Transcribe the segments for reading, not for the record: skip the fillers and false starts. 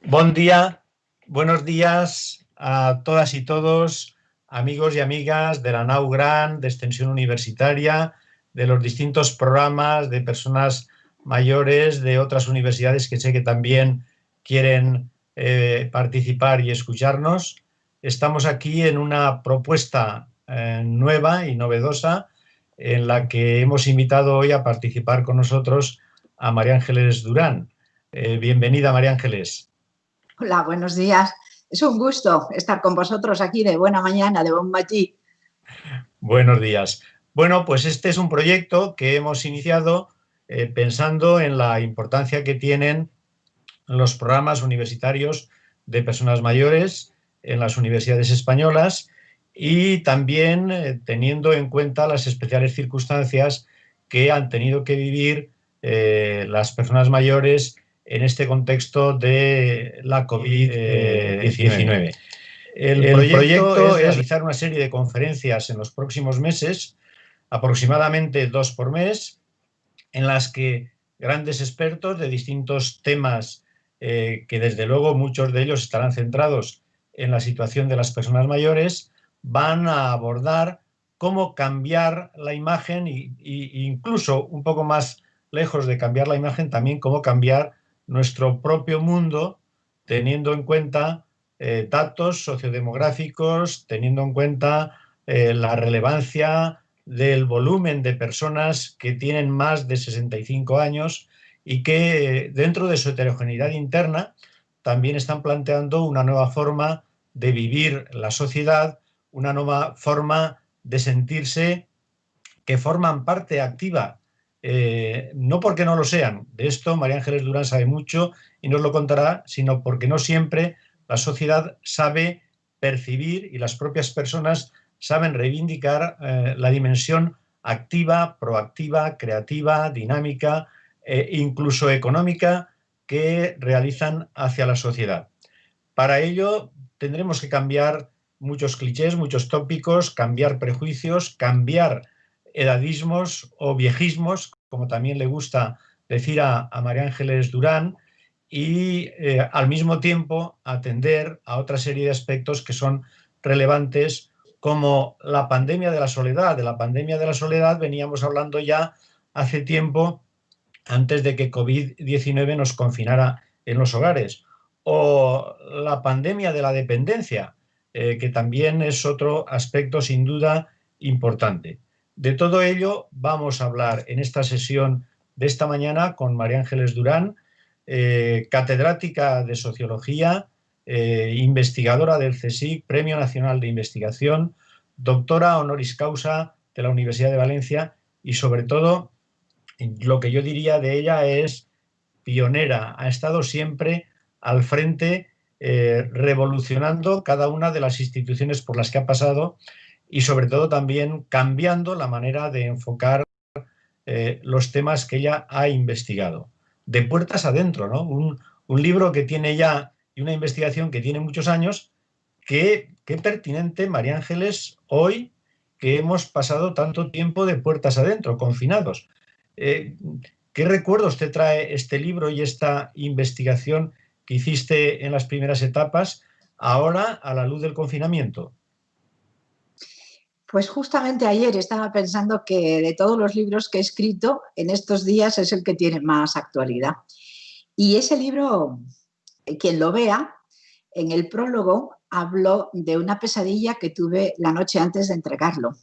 Buen día, buenos días a todas y todos, amigos y amigas de la Nau Gran, de Extensión Universitaria, de los distintos programas de personas mayores de otras universidades que sé que también quieren participar y escucharnos. Estamos aquí en una propuesta nueva y novedosa en la que hemos invitado hoy a participar con nosotros a María Ángeles Durán. Bienvenida, María Ángeles. Hola, buenos días. Es un gusto estar con vosotros aquí de buena mañana, de bon matí. Buenos días. Bueno, pues este es un proyecto que hemos iniciado pensando en la importancia que tienen los programas universitarios de personas mayores en las universidades españolas y también teniendo en cuenta las especiales circunstancias que han tenido que vivir las personas mayores en este contexto de la COVID-19. El proyecto es realizar una serie de conferencias en los próximos meses, aproximadamente 2 por mes, en las que grandes expertos de distintos temas, que desde luego muchos de ellos estarán centrados en la situación de las personas mayores, van a abordar cómo cambiar la imagen e incluso un poco más lejos de cambiar la imagen, también cómo cambiar nuestro propio mundo, teniendo en cuenta datos sociodemográficos, teniendo en cuenta la relevancia del volumen de personas que tienen más de 65 años y que dentro de su heterogeneidad interna también están planteando una nueva forma de vivir la sociedad, una nueva forma de sentirse que forman parte activa, no porque no lo sean, de esto María Ángeles Durán sabe mucho y nos lo contará, sino porque no siempre la sociedad sabe percibir y las propias personas saben reivindicar la dimensión activa, proactiva, creativa, dinámica, incluso económica que realizan hacia la sociedad. Para ello tendremos que cambiar muchos clichés, muchos tópicos, cambiar prejuicios, cambiar edadismos o viejismos, como también le gusta decir a María Ángeles Durán, y al mismo tiempo atender a otra serie de aspectos que son relevantes, como la pandemia de la soledad. De la pandemia de la soledad veníamos hablando ya hace tiempo, antes de que COVID-19 nos confinara en los hogares, o la pandemia de la dependencia, que también es otro aspecto sin duda importante. De todo ello vamos a hablar en esta sesión de esta mañana con María Ángeles Durán, catedrática de Sociología, investigadora del CSIC, Premio Nacional de Investigación, doctora honoris causa de la Universidad de Valencia y, sobre todo, lo que yo diría de ella es pionera, ha estado siempre al frente, revolucionando cada una de las instituciones por las que ha pasado y sobre todo también cambiando la manera de enfocar los temas que ella ha investigado. De puertas adentro, ¿no? Un libro que tiene ya y una investigación que tiene muchos años, qué pertinente, María Ángeles, hoy que hemos pasado tanto tiempo de puertas adentro, confinados. Eh, ¿Qué recuerdos te trae este libro y esta investigación que hiciste en las primeras etapas ahora a la luz del confinamiento? Pues justamente ayer estaba pensando que de todos los libros que he escrito, en estos días es el que tiene más actualidad. Y ese libro, quien lo vea, en el prólogo hablo de una pesadilla que tuve la noche antes de entregarlo,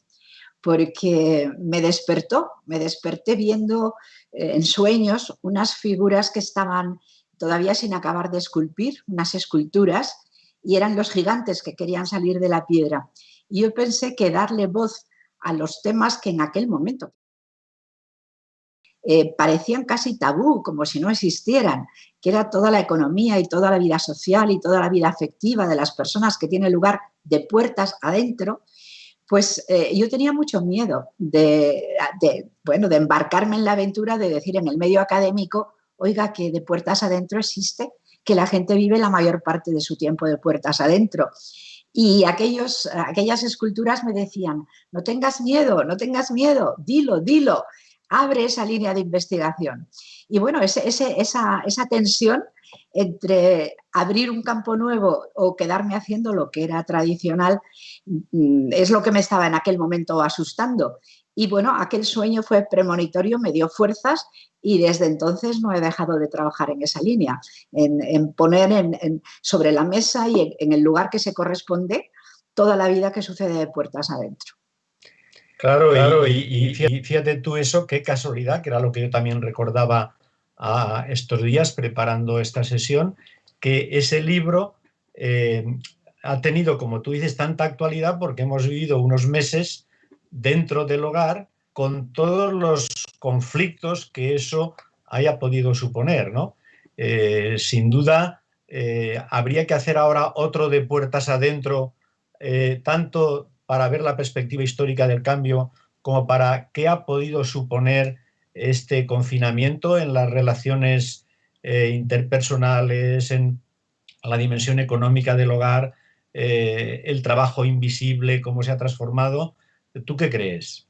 porque me desperté viendo en sueños unas figuras que estaban todavía sin acabar de esculpir, unas esculturas, y eran los gigantes que querían salir de la piedra. Y yo pensé que darle voz a los temas que en aquel momento parecían casi tabú, como si no existieran, que era toda la economía y toda la vida social y toda la vida afectiva de las personas que tiene lugar de puertas adentro, pues yo tenía mucho miedo bueno, de embarcarme en la aventura de decir en el medio académico, oiga, que de puertas adentro existe, que la gente vive la mayor parte de su tiempo de puertas adentro. Y aquellas esculturas me decían, no tengas miedo, dilo, dilo. abre esa línea de investigación. Y bueno, esa tensión entre abrir un campo nuevo o quedarme haciendo lo que era tradicional es lo que me estaba en aquel momento asustando. Y bueno, aquel sueño fue premonitorio, me dio fuerzas y desde entonces no he dejado de trabajar en esa línea, en poner sobre la mesa y en el lugar que se corresponde toda la vida que sucede de puertas adentro. Claro, y fíjate tú eso, qué casualidad, que era lo que yo también recordaba a estos días preparando esta sesión, que ese libro ha tenido, como tú dices, tanta actualidad porque hemos vivido unos meses dentro del hogar con todos los conflictos que eso haya podido suponer, ¿no? Sin duda, habría que hacer ahora otro de puertas adentro, tanto para ver la perspectiva histórica del cambio como para qué ha podido suponer este confinamiento en las relaciones interpersonales, en la dimensión económica del hogar, el trabajo invisible, cómo se ha transformado. ¿Tú qué crees?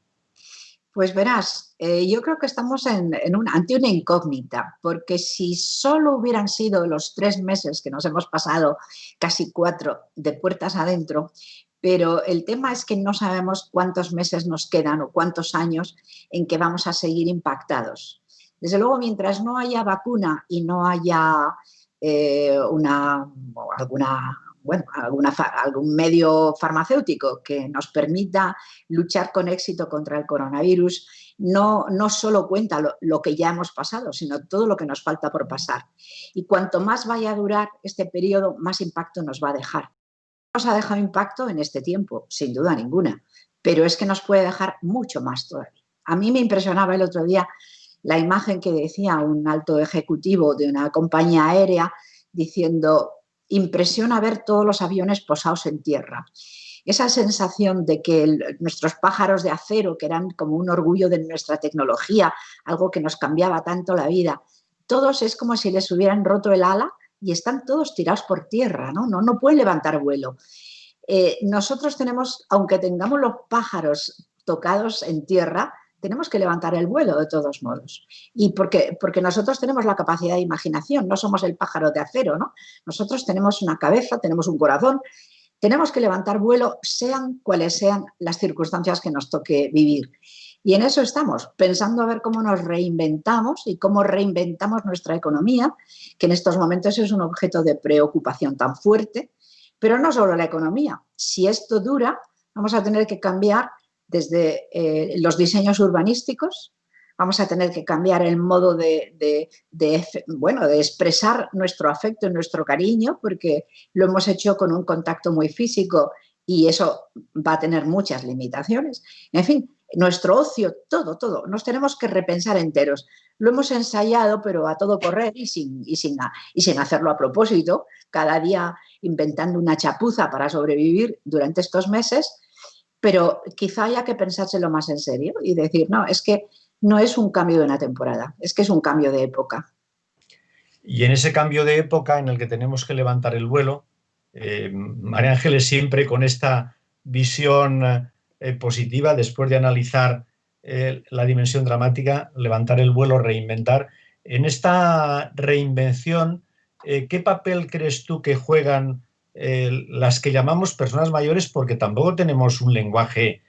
Pues verás, yo creo que estamos ante una incógnita, porque si solo hubieran sido los 3 meses que nos hemos pasado, casi 4, de puertas adentro, pero el tema es que no sabemos cuántos meses nos quedan o cuántos años en que vamos a seguir impactados. Desde luego, mientras no haya vacuna y no haya algún medio farmacéutico que nos permita luchar con éxito contra el coronavirus, no solo cuenta lo que ya hemos pasado, sino todo lo que nos falta por pasar. Y cuanto más vaya a durar este periodo, más impacto nos va a dejar. Nos ha dejado impacto en este tiempo, sin duda ninguna, pero es que nos puede dejar mucho más todavía. A mí me impresionaba el otro día la imagen que decía un alto ejecutivo de una compañía aérea diciendo: impresiona ver todos los aviones posados en tierra. Esa sensación de que nuestros pájaros de acero, que eran como un orgullo de nuestra tecnología, algo que nos cambiaba tanto la vida, todos es como si les hubieran roto el ala y están todos tirados por tierra, no pueden levantar vuelo. Nosotros tenemos, aunque tengamos los pájaros tocados en tierra, tenemos que levantar el vuelo de todos modos. Y porque nosotros tenemos la capacidad de imaginación, no somos el pájaro de acero, ¿no? Nosotros tenemos una cabeza, tenemos un corazón, tenemos que levantar vuelo, sean cuales sean las circunstancias que nos toque vivir. Y en eso estamos, pensando a ver cómo nos reinventamos y cómo reinventamos nuestra economía, que en estos momentos es un objeto de preocupación tan fuerte, pero no solo la economía. Si esto dura, vamos a tener que cambiar desde los diseños urbanísticos, vamos a tener que cambiar el modo de expresar nuestro afecto y nuestro cariño, porque lo hemos hecho con un contacto muy físico y eso va a tener muchas limitaciones. En fin, nuestro ocio, todo, nos tenemos que repensar enteros. Lo hemos ensayado, pero a todo correr y sin hacerlo a propósito, cada día inventando una chapuza para sobrevivir durante estos meses, pero quizá haya que pensárselo más en serio y decir, no, es que no es un cambio de una temporada, es que es un cambio de época. Y en ese cambio de época en el que tenemos que levantar el vuelo, María Ángeles siempre con esta visión positiva, después de analizar la dimensión dramática, levantar el vuelo, reinventar. En esta reinvención, ¿qué papel crees tú que juegan las que llamamos personas mayores? Porque tampoco tenemos un lenguaje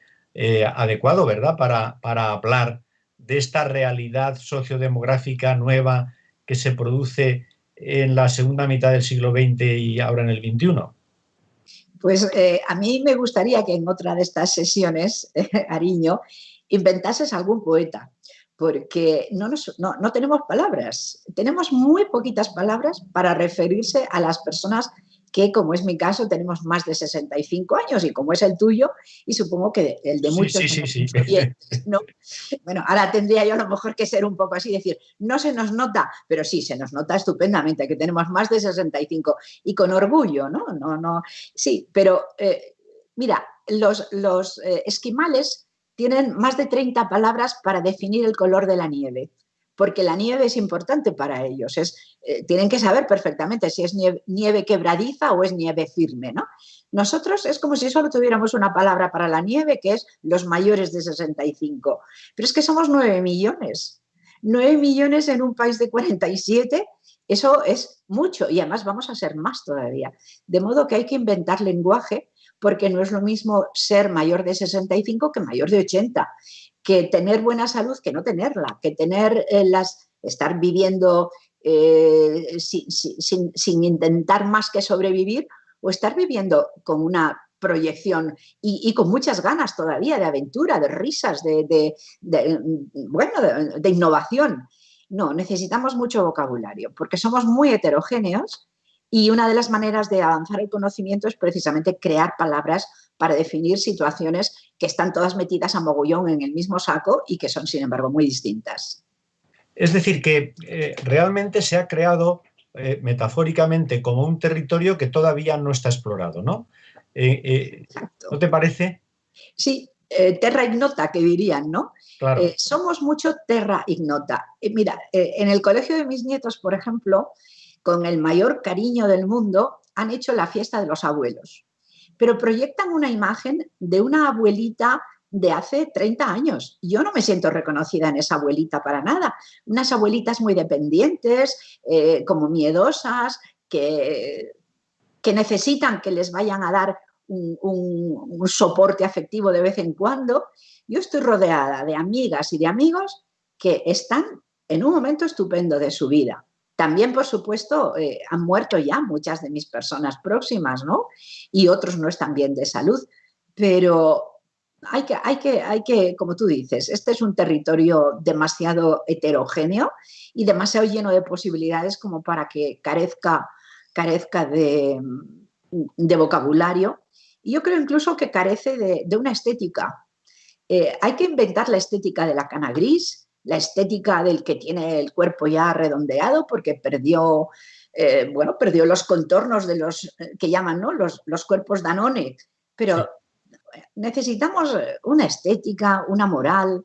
adecuado, ¿verdad?, para hablar de esta realidad sociodemográfica nueva que se produce en la segunda mitad del siglo XX y ahora en el XXI. Pues a mí me gustaría que en otra de estas sesiones, Ariño, inventases algún poeta, porque no tenemos palabras, tenemos muy poquitas palabras para referirse a las personas que, como es mi caso, tenemos más de 65 años y como es el tuyo, y supongo que el de muchos Sí. oyentes, ¿no? Bueno, ahora tendría yo a lo mejor que ser un poco así, decir, no se nos nota, pero sí, se nos nota estupendamente que tenemos más de 65 y con orgullo, ¿no? Sí, pero mira, los esquimales tienen más de 30 palabras para definir el color de la nieve. porque la nieve es importante para ellos. Tienen que saber perfectamente si es nieve quebradiza o es nieve firme, ¿no? Nosotros es como si solo tuviéramos una palabra para la nieve, que es los mayores de 65. Pero es que somos 9 millones. 9 millones en un país de 47, eso es mucho. Y además vamos a ser más todavía. De modo que hay que inventar lenguaje, porque no es lo mismo ser mayor de 65 que mayor de 80, que tener buena salud que no tenerla, que tener estar viviendo sin intentar más que sobrevivir, o estar viviendo con una proyección y con muchas ganas todavía de aventura, de risas, de innovación. No, necesitamos mucho vocabulario porque somos muy heterogéneos y una de las maneras de avanzar el conocimiento es precisamente crear palabras para definir situaciones que están todas metidas a mogollón en el mismo saco y que son, sin embargo, muy distintas. Es decir, que realmente se ha creado metafóricamente como un territorio que todavía no está explorado, ¿no? ¿No te parece? Sí, terra ignota, que dirían, ¿no? Claro. Somos mucho terra ignota. Mira, en el colegio de mis nietos, por ejemplo, con el mayor cariño del mundo, han hecho la fiesta de los abuelos, pero proyectan una imagen de una abuelita de hace 30 años. Yo no me siento reconocida en esa abuelita para nada. Unas abuelitas muy dependientes, como miedosas, que necesitan que les vayan a dar un soporte afectivo de vez en cuando. Yo estoy rodeada de amigas y de amigos que están en un momento estupendo de su vida. También, por supuesto, han muerto ya muchas de mis personas próximas, ¿no? Y otros no están bien de salud. Pero hay que, como tú dices, este es un territorio demasiado heterogéneo y demasiado lleno de posibilidades como para que carezca de vocabulario. Y yo creo incluso que carece de una estética. Hay que inventar la estética de la cana gris, la estética del que tiene el cuerpo ya redondeado porque perdió los contornos de los que llaman, ¿no? los cuerpos Danone. Pero Sí. necesitamos una estética, una moral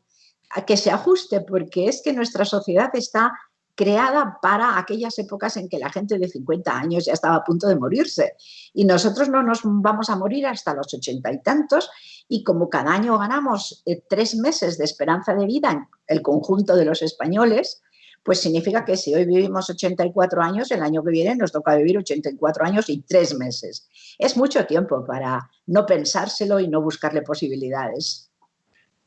a que se ajuste, porque es que nuestra sociedad está creada para aquellas épocas en que la gente de 50 años ya estaba a punto de morirse. Y nosotros no nos vamos a morir hasta los 80 y tantos, y como cada año ganamos 3 meses de esperanza de vida en el conjunto de los españoles, pues significa que si hoy vivimos 84 años, el año que viene nos toca vivir 84 años y 3 meses. Es mucho tiempo para no pensárselo y no buscarle posibilidades.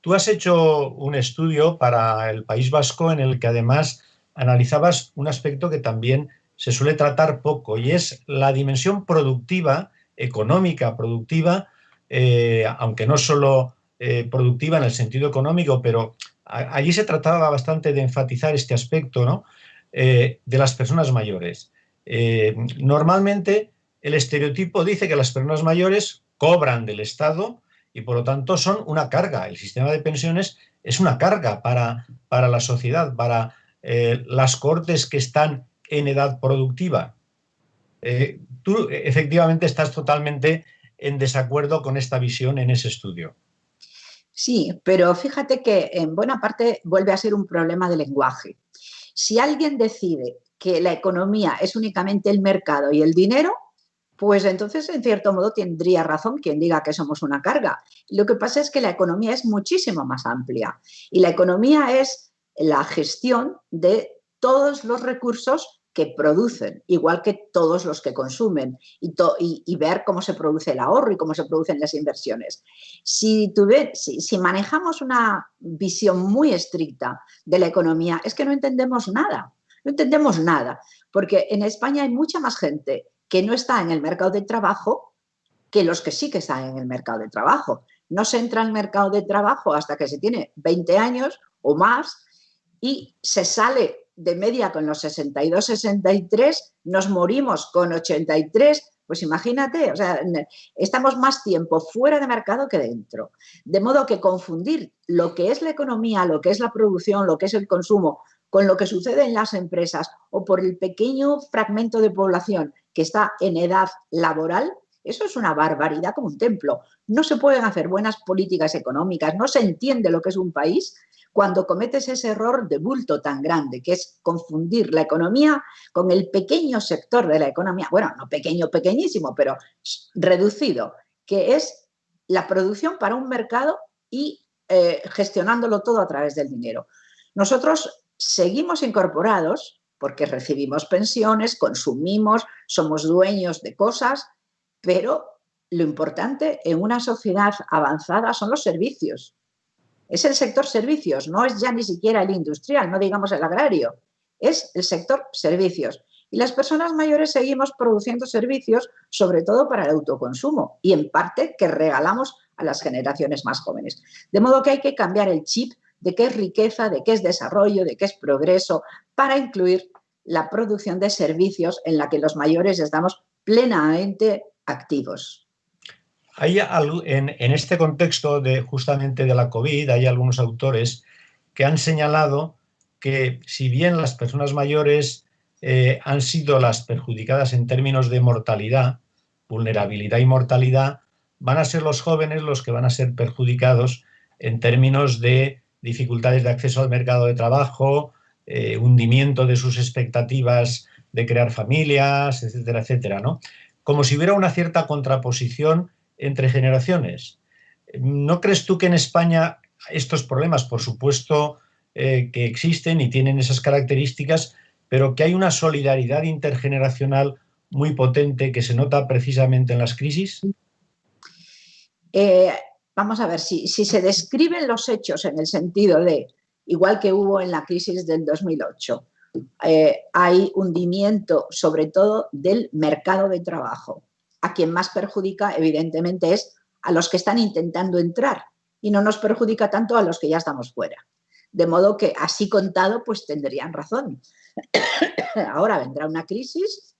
Tú has hecho un estudio para el País Vasco en el que además analizabas un aspecto que también se suele tratar poco y es la dimensión productiva, económica productiva, aunque no solo productiva en el sentido económico, pero allí se trataba bastante de enfatizar este aspecto, ¿no? De las personas mayores. Normalmente el estereotipo dice que las personas mayores cobran del Estado y por lo tanto son una carga. El sistema de pensiones es una carga para la sociedad, para las cortes que están en edad productiva. Tú efectivamente estás totalmente en desacuerdo con esta visión en ese estudio. Sí, pero fíjate que en buena parte vuelve a ser un problema de lenguaje. Si alguien decide que la economía es únicamente el mercado y el dinero, pues entonces, en cierto modo, tendría razón quien diga que somos una carga. Lo que pasa es que la economía es muchísimo más amplia y la economía es la gestión de todos los recursos que producen, igual que todos los que consumen, y ver cómo se produce el ahorro y cómo se producen las inversiones. Si manejamos una visión muy estricta de la economía, es que no entendemos nada, no entendemos nada, porque en España hay mucha más gente que no está en el mercado de trabajo que los que sí que están en el mercado de trabajo. No se entra al mercado de trabajo hasta que se tiene 20 años o más y se sale de media con los 62, 63, nos morimos con 83, pues imagínate, o sea, estamos más tiempo fuera de mercado que dentro. De modo que confundir lo que es la economía, lo que es la producción, lo que es el consumo, con lo que sucede en las empresas o por el pequeño fragmento de población que está en edad laboral, eso es una barbaridad como un templo. No se pueden hacer buenas políticas económicas, no se entiende lo que es un país cuando cometes ese error de bulto tan grande, que es confundir la economía con el pequeño sector de la economía, bueno, no pequeño, pequeñísimo, pero reducido, que es la producción para un mercado y gestionándolo todo a través del dinero. Nosotros seguimos incorporados porque recibimos pensiones, consumimos, somos dueños de cosas, pero lo importante en una sociedad avanzada son los servicios. Es el sector servicios, no es ya ni siquiera el industrial, no digamos el agrario, es el sector servicios. Y las personas mayores seguimos produciendo servicios, sobre todo para el autoconsumo y en parte que regalamos a las generaciones más jóvenes. De modo que hay que cambiar el chip de qué es riqueza, de qué es desarrollo, de qué es progreso, para incluir la producción de servicios en la que los mayores estamos plenamente activos. Hay en este contexto justamente de la COVID, hay algunos autores que han señalado que si bien las personas mayores han sido las perjudicadas en términos de mortalidad, vulnerabilidad y mortalidad, van a ser los jóvenes los que van a ser perjudicados en términos de dificultades de acceso al mercado de trabajo, hundimiento de sus expectativas de crear familias, etcétera, etcétera, ¿no? Como si hubiera una cierta contraposición entre generaciones. ¿No crees tú que en España estos problemas, por supuesto, que existen y tienen esas características, pero que hay una solidaridad intergeneracional muy potente que se nota precisamente en las crisis? Vamos a ver, si se describen los hechos en el sentido de, igual que hubo en la crisis del 2008, hay hundimiento sobre todo del mercado de trabajo. A quien más perjudica, evidentemente, es a los que están intentando entrar y no nos perjudica tanto a los que ya estamos fuera. De modo que, así contado, pues tendrían razón. Ahora vendrá una crisis,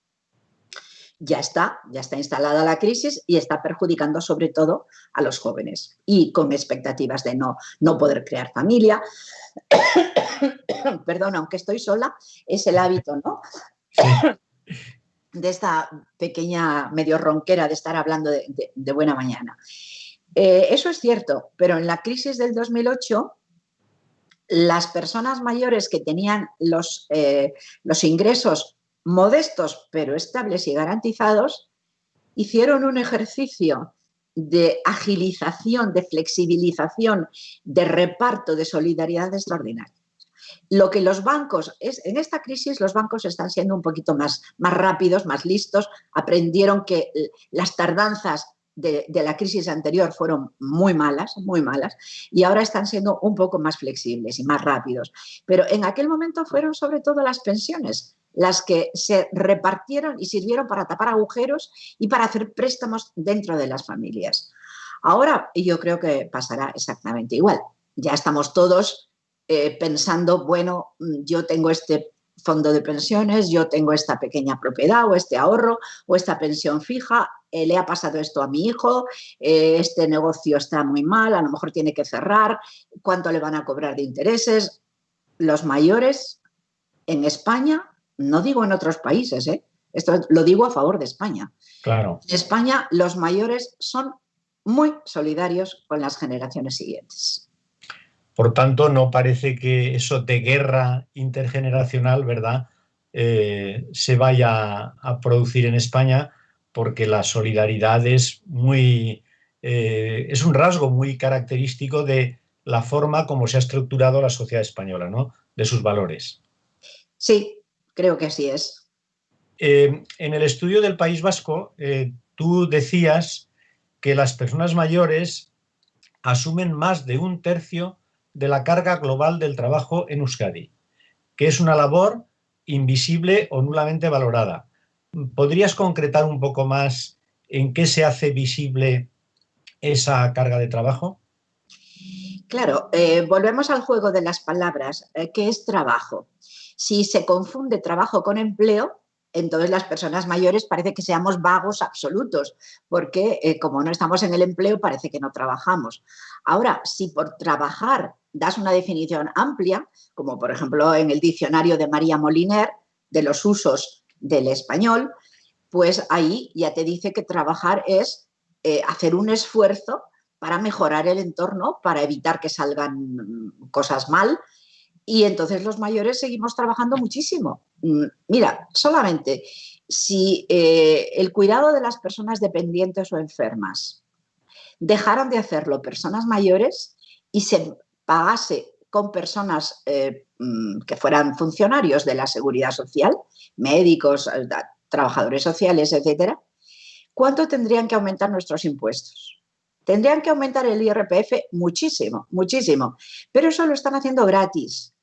ya está instalada la crisis y está perjudicando sobre todo a los jóvenes y con expectativas de no poder crear familia. Perdón, aunque estoy sola, es el hábito, ¿no? Sí. De esta pequeña medio ronquera de estar hablando de buena mañana. Eso es cierto, pero en la crisis del 2008 las personas mayores que tenían los ingresos modestos pero estables y garantizados hicieron un ejercicio de agilización, de flexibilización, de reparto, de solidaridad extraordinaria. Lo que los bancos, en esta crisis los bancos están siendo un poquito más rápidos, más listos, aprendieron que las tardanzas de la crisis anterior fueron muy malas, y ahora están siendo un poco más flexibles y más rápidos. Pero en aquel momento fueron sobre todo las pensiones las que se repartieron y sirvieron para tapar agujeros y para hacer préstamos dentro de las familias. Ahora yo creo que pasará exactamente igual. Ya estamos todos pensando, bueno, yo tengo este fondo de pensiones, yo tengo esta pequeña propiedad o este ahorro o esta pensión fija, le ha pasado esto a mi hijo, este negocio está muy mal, a lo mejor tiene que cerrar, ¿cuánto le van a cobrar de intereses? Los mayores en España, no digo en otros países, esto lo digo a favor de España. Claro. En España los mayores son muy solidarios con las generaciones siguientes. Por tanto, no parece que eso de guerra intergeneracional, ¿verdad?, se vaya a producir en España, porque la solidaridad es un rasgo muy característico de la forma como se ha estructurado la sociedad española, ¿no?, de sus valores. Sí, creo que así es. En el estudio del País Vasco, tú decías que las personas mayores asumen más de 1/3 de la carga global del trabajo en Euskadi, que es una labor invisible o nulamente valorada. ¿Podrías concretar un poco más en qué se hace visible esa carga de trabajo? Claro, volvemos al juego de las palabras. ¿Qué es trabajo? Si se confunde trabajo con empleo, entonces las personas mayores parece que seamos vagos absolutos, porque como no estamos en el empleo parece que no trabajamos. Ahora, si por trabajar das una definición amplia, como por ejemplo en el diccionario de María Moliner, de los usos del español, pues ahí ya te dice que trabajar es hacer un esfuerzo para mejorar el entorno, para evitar que salgan cosas mal. Y entonces los mayores seguimos trabajando muchísimo. Mira, solamente si el cuidado de las personas dependientes o enfermas dejaran de hacerlo personas mayores y se pagase con personas que fueran funcionarios de la seguridad social, médicos, trabajadores sociales, etcétera, ¿cuánto tendrían que aumentar nuestros impuestos? Tendrían que aumentar el IRPF muchísimo, muchísimo, pero eso lo están haciendo gratis.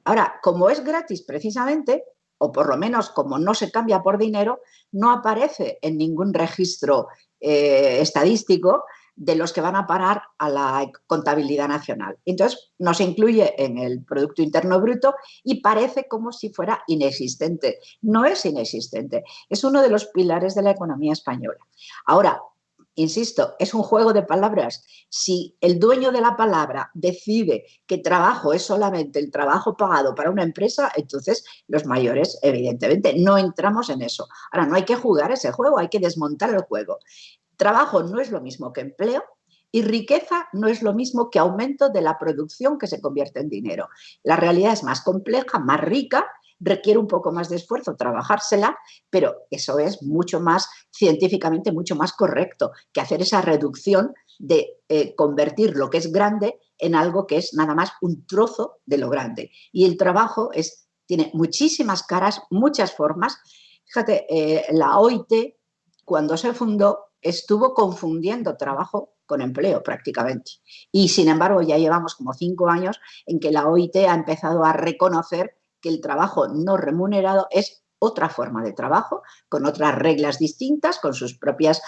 Ahora, como es gratis precisamente, o por lo menos como no se cambia por dinero, no aparece en ningún registro estadístico de los que van a parar a la contabilidad nacional. Entonces, no se incluye en el Producto Interno Bruto y parece como si fuera inexistente. No es inexistente, es uno de los pilares de la economía española. Ahora, insisto, es un juego de palabras. Si el dueño de la palabra decide que trabajo es solamente el trabajo pagado para una empresa, entonces los mayores, evidentemente, no entramos en eso. Ahora, no hay que jugar ese juego, hay que desmontar el juego. Trabajo no es lo mismo que empleo y riqueza no es lo mismo que aumento de la producción que se convierte en dinero. La realidad es más compleja, más rica, requiere un poco más de esfuerzo trabajársela, pero eso es mucho más científicamente, mucho más correcto que hacer esa reducción de convertir lo que es grande en algo que es nada más un trozo de lo grande. Y el trabajo tiene muchísimas caras, muchas formas. Fíjate, la OIT, cuando se fundó, estuvo confundiendo trabajo con empleo prácticamente. Y sin embargo ya llevamos como 5 años en que la OIT ha empezado a reconocer que el trabajo no remunerado es otra forma de trabajo, con otras reglas distintas, con sus propias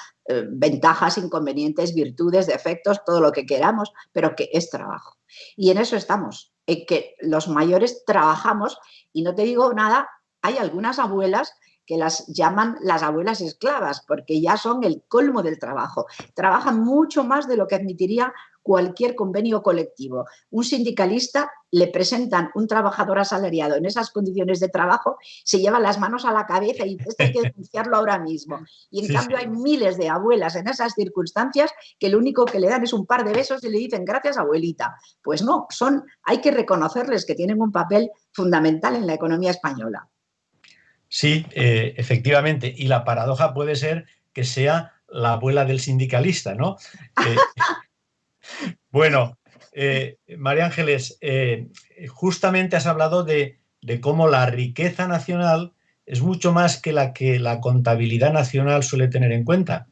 ventajas, inconvenientes, virtudes, defectos, todo lo que queramos, pero que es trabajo. Y en eso estamos, en que los mayores trabajamos, y no te digo nada, hay algunas abuelas que las llaman las abuelas esclavas, porque ya son el colmo del trabajo. Trabajan mucho más de lo que admitiría cualquier convenio colectivo. Un sindicalista le presentan un trabajador asalariado en esas condiciones de trabajo, se lleva las manos a la cabeza y esto hay que denunciarlo ahora mismo. Y en cambio hay miles de abuelas en esas circunstancias que lo único que le dan es un par de besos y le dicen gracias abuelita. Pues no, hay que reconocerles que tienen un papel fundamental en la economía española. Sí, efectivamente. Y la paradoja puede ser que sea la abuela del sindicalista, ¿no? Bueno, María Ángeles, justamente has hablado de cómo la riqueza nacional es mucho más que la contabilidad nacional suele tener en cuenta.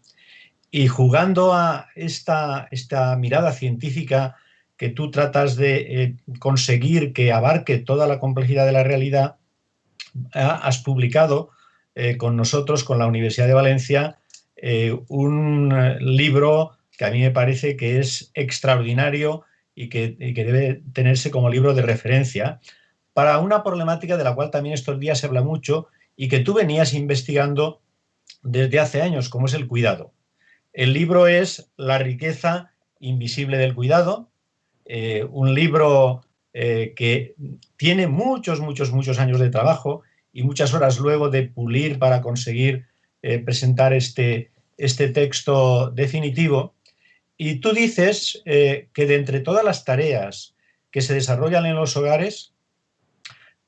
Y jugando a esta mirada científica que tú tratas de conseguir que abarque toda la complejidad de la realidad, has publicado con nosotros, con la Universidad de Valencia, un libro que a mí me parece que es extraordinario y que debe tenerse como libro de referencia para una problemática de la cual también estos días se habla mucho y que tú venías investigando desde hace años, como es el cuidado. El libro es La riqueza invisible del cuidado, un libro que tiene muchos, muchos, muchos años de trabajo y muchas horas luego de pulir para conseguir presentar este texto definitivo. Y tú dices que de entre todas las tareas que se desarrollan en los hogares,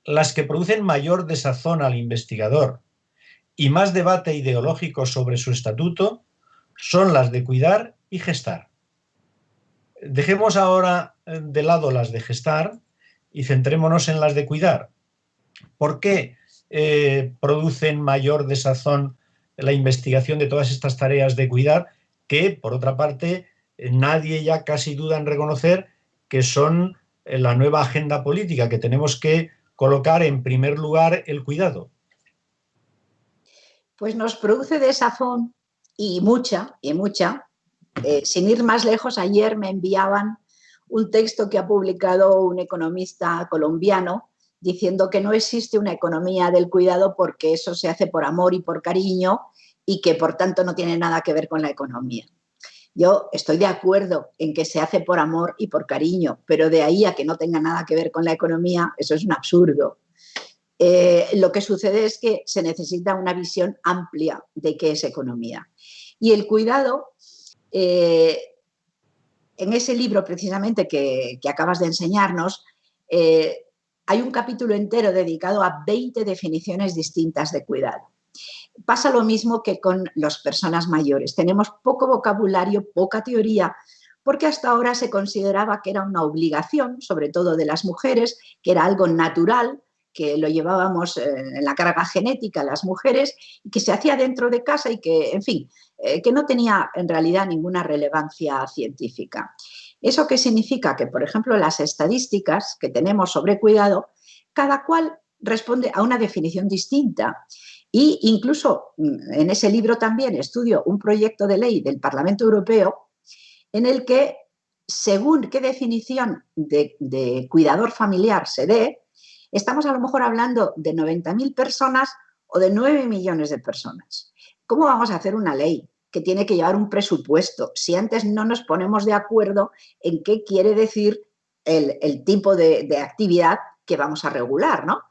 las que producen mayor desazón al investigador y más debate ideológico sobre su estatuto son las de cuidar y gestar. Dejemos ahora de lado las de gestar y centrémonos en las de cuidar. ¿Por qué producen mayor desazón la investigación de todas estas tareas de cuidar que, por otra parte, nadie ya casi duda en reconocer que son la nueva agenda política, que tenemos que colocar en primer lugar el cuidado? Pues nos produce desazón y mucha, y mucha. Sin ir más lejos, ayer me enviaban un texto que ha publicado un economista colombiano diciendo que no existe una economía del cuidado porque eso se hace por amor y por cariño y que por tanto no tiene nada que ver con la economía. Yo estoy de acuerdo en que se hace por amor y por cariño, pero de ahí a que no tenga nada que ver con la economía, eso es un absurdo. Lo que sucede es que se necesita una visión amplia de qué es economía. Y el cuidado en ese libro precisamente que acabas de enseñarnos, hay un capítulo entero dedicado a 20 definiciones distintas de cuidado. Pasa lo mismo que con las personas mayores. Tenemos poco vocabulario, poca teoría, porque hasta ahora se consideraba que era una obligación, sobre todo de las mujeres, que era algo natural, que lo llevábamos en la carga genética las mujeres, y que se hacía dentro de casa y que, en fin, que no tenía en realidad ninguna relevancia científica. ¿Eso qué significa? Que, por ejemplo, las estadísticas que tenemos sobre cuidado, cada cual responde a una definición distinta. Y incluso en ese libro también estudio un proyecto de ley del Parlamento Europeo en el que, según qué definición de cuidador familiar se dé, estamos a lo mejor hablando de 90.000 personas o de 9 millones de personas. ¿Cómo vamos a hacer una ley que tiene que llevar un presupuesto si antes no nos ponemos de acuerdo en qué quiere decir el tipo de actividad que vamos a regular, ¿no?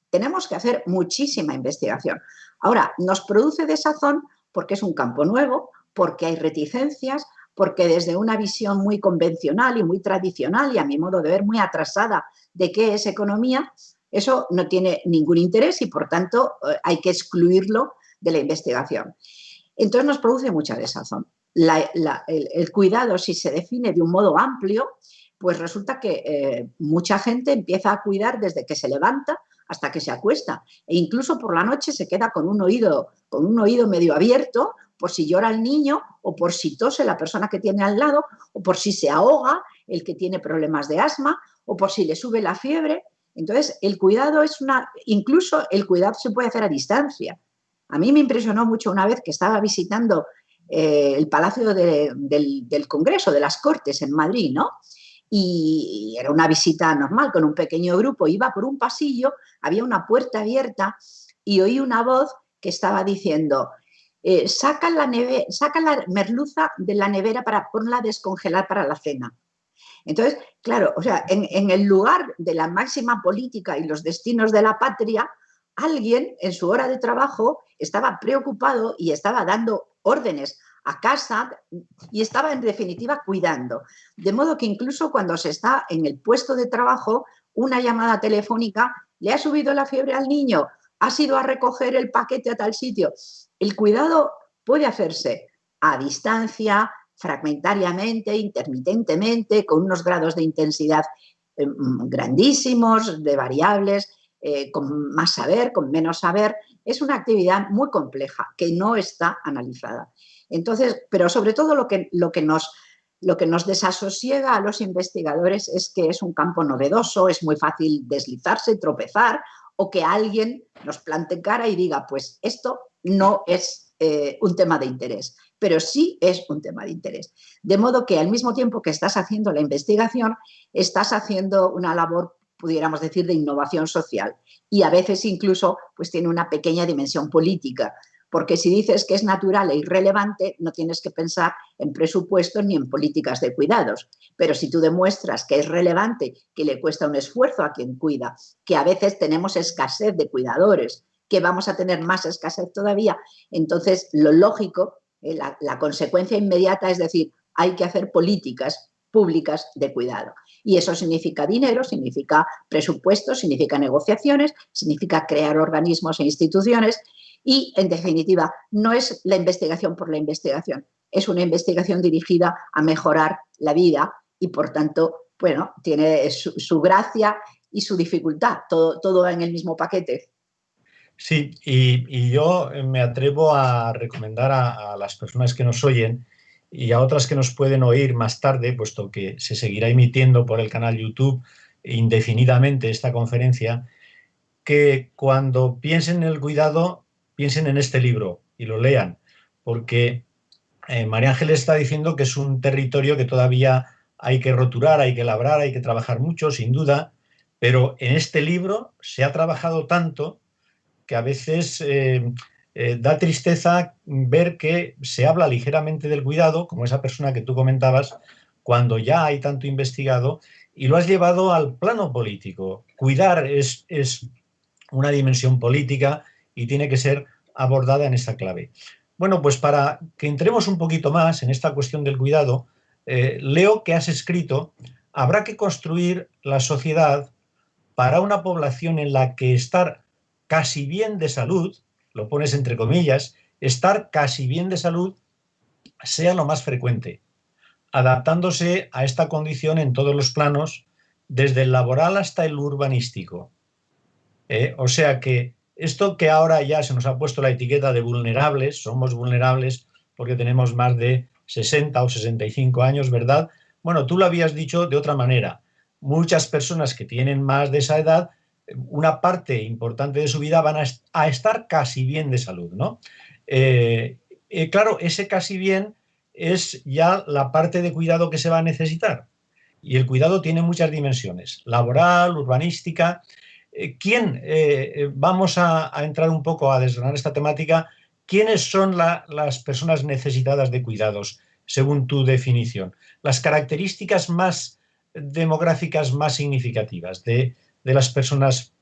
Tenemos que hacer muchísima investigación. Ahora, nos produce desazón porque es un campo nuevo, porque hay reticencias, porque desde una visión muy convencional y muy tradicional y a mi modo de ver muy atrasada de qué es economía, eso no tiene ningún interés y por tanto hay que excluirlo de la investigación. Entonces nos produce mucha desazón. El cuidado, si se define de un modo amplio, pues resulta que mucha gente empieza a cuidar desde que se levanta hasta que se acuesta e incluso por la noche se queda con un oído medio abierto por si llora el niño o por si tose la persona que tiene al lado o por si se ahoga el que tiene problemas de asma o por si le sube la fiebre. Entonces, el cuidado incluso el cuidado se puede hacer a distancia. A mí me impresionó mucho una vez que estaba visitando el Palacio del Congreso, de las Cortes en Madrid, ¿no? Y era una visita normal con un pequeño grupo, iba por un pasillo, había una puerta abierta y oí una voz que estaba diciendo saca la merluza de la nevera para ponerla a descongelar para la cena. Entonces, claro, o sea, en el lugar de la máxima política y los destinos de la patria, alguien en su hora de trabajo estaba preocupado y estaba dando órdenes a casa y estaba en definitiva cuidando. De modo que incluso cuando se está en el puesto de trabajo, una llamada telefónica, le ha subido la fiebre al niño, has ido a recoger el paquete a tal sitio. El cuidado puede hacerse a distancia, fragmentariamente, intermitentemente, con unos grados de intensidad grandísimos, de variables, con más saber, con menos saber. Es una actividad muy compleja que no está analizada. Entonces, pero sobre todo lo que nos desasosiega a los investigadores es que es un campo novedoso, es muy fácil deslizarse, tropezar, o que alguien nos plante cara y diga, pues esto no es un tema de interés, pero sí es un tema de interés. De modo que al mismo tiempo que estás haciendo la investigación, estás haciendo una labor, pudiéramos decir, de innovación social y a veces incluso pues tiene una pequeña dimensión política, porque si dices que es natural e irrelevante, no tienes que pensar en presupuestos ni en políticas de cuidados. Pero si tú demuestras que es relevante, que le cuesta un esfuerzo a quien cuida, que a veces tenemos escasez de cuidadores, que vamos a tener más escasez todavía, entonces lo lógico, la consecuencia inmediata es decir, hay que hacer políticas públicas de cuidado. Y eso significa dinero, significa presupuestos, significa negociaciones, significa crear organismos e instituciones. Y, en definitiva, no es la investigación por la investigación, es una investigación dirigida a mejorar la vida y, por tanto, bueno, tiene su gracia y su dificultad, todo en el mismo paquete. Sí, y yo me atrevo a recomendar a las personas que nos oyen y a otras que nos pueden oír más tarde, puesto que se seguirá emitiendo por el canal YouTube indefinidamente esta conferencia, que cuando piensen en el cuidado, piensen en este libro y lo lean, porque María Ángeles está diciendo que es un territorio que todavía hay que roturar, hay que labrar, hay que trabajar mucho, sin duda, pero en este libro se ha trabajado tanto que a veces da tristeza ver que se habla ligeramente del cuidado, como esa persona que tú comentabas, cuando ya hay tanto investigado y lo has llevado al plano político. Cuidar es una dimensión política y tiene que ser abordada en esta clave. Bueno, pues para que entremos un poquito más en esta cuestión del cuidado, leo que has escrito: habrá que construir la sociedad para una población en la que estar casi bien de salud, lo pones entre comillas, estar casi bien de salud sea lo más frecuente, adaptándose a esta condición en todos los planos, desde el laboral hasta el urbanístico. O sea que esto que ahora ya se nos ha puesto la etiqueta de vulnerables, somos vulnerables porque tenemos más de 60 o 65 años, ¿verdad? Bueno, tú lo habías dicho de otra manera. Muchas personas que tienen más de esa edad, una parte importante de su vida van a estar casi bien de salud, ¿no? Claro, ese casi bien es ya la parte de cuidado que se va a necesitar. Y el cuidado tiene muchas dimensiones: laboral, urbanística. Vamos a entrar un poco a desgranar esta temática. ¿Quiénes son las personas necesitadas de cuidados, según tu definición? Las características más demográficas más significativas de las personas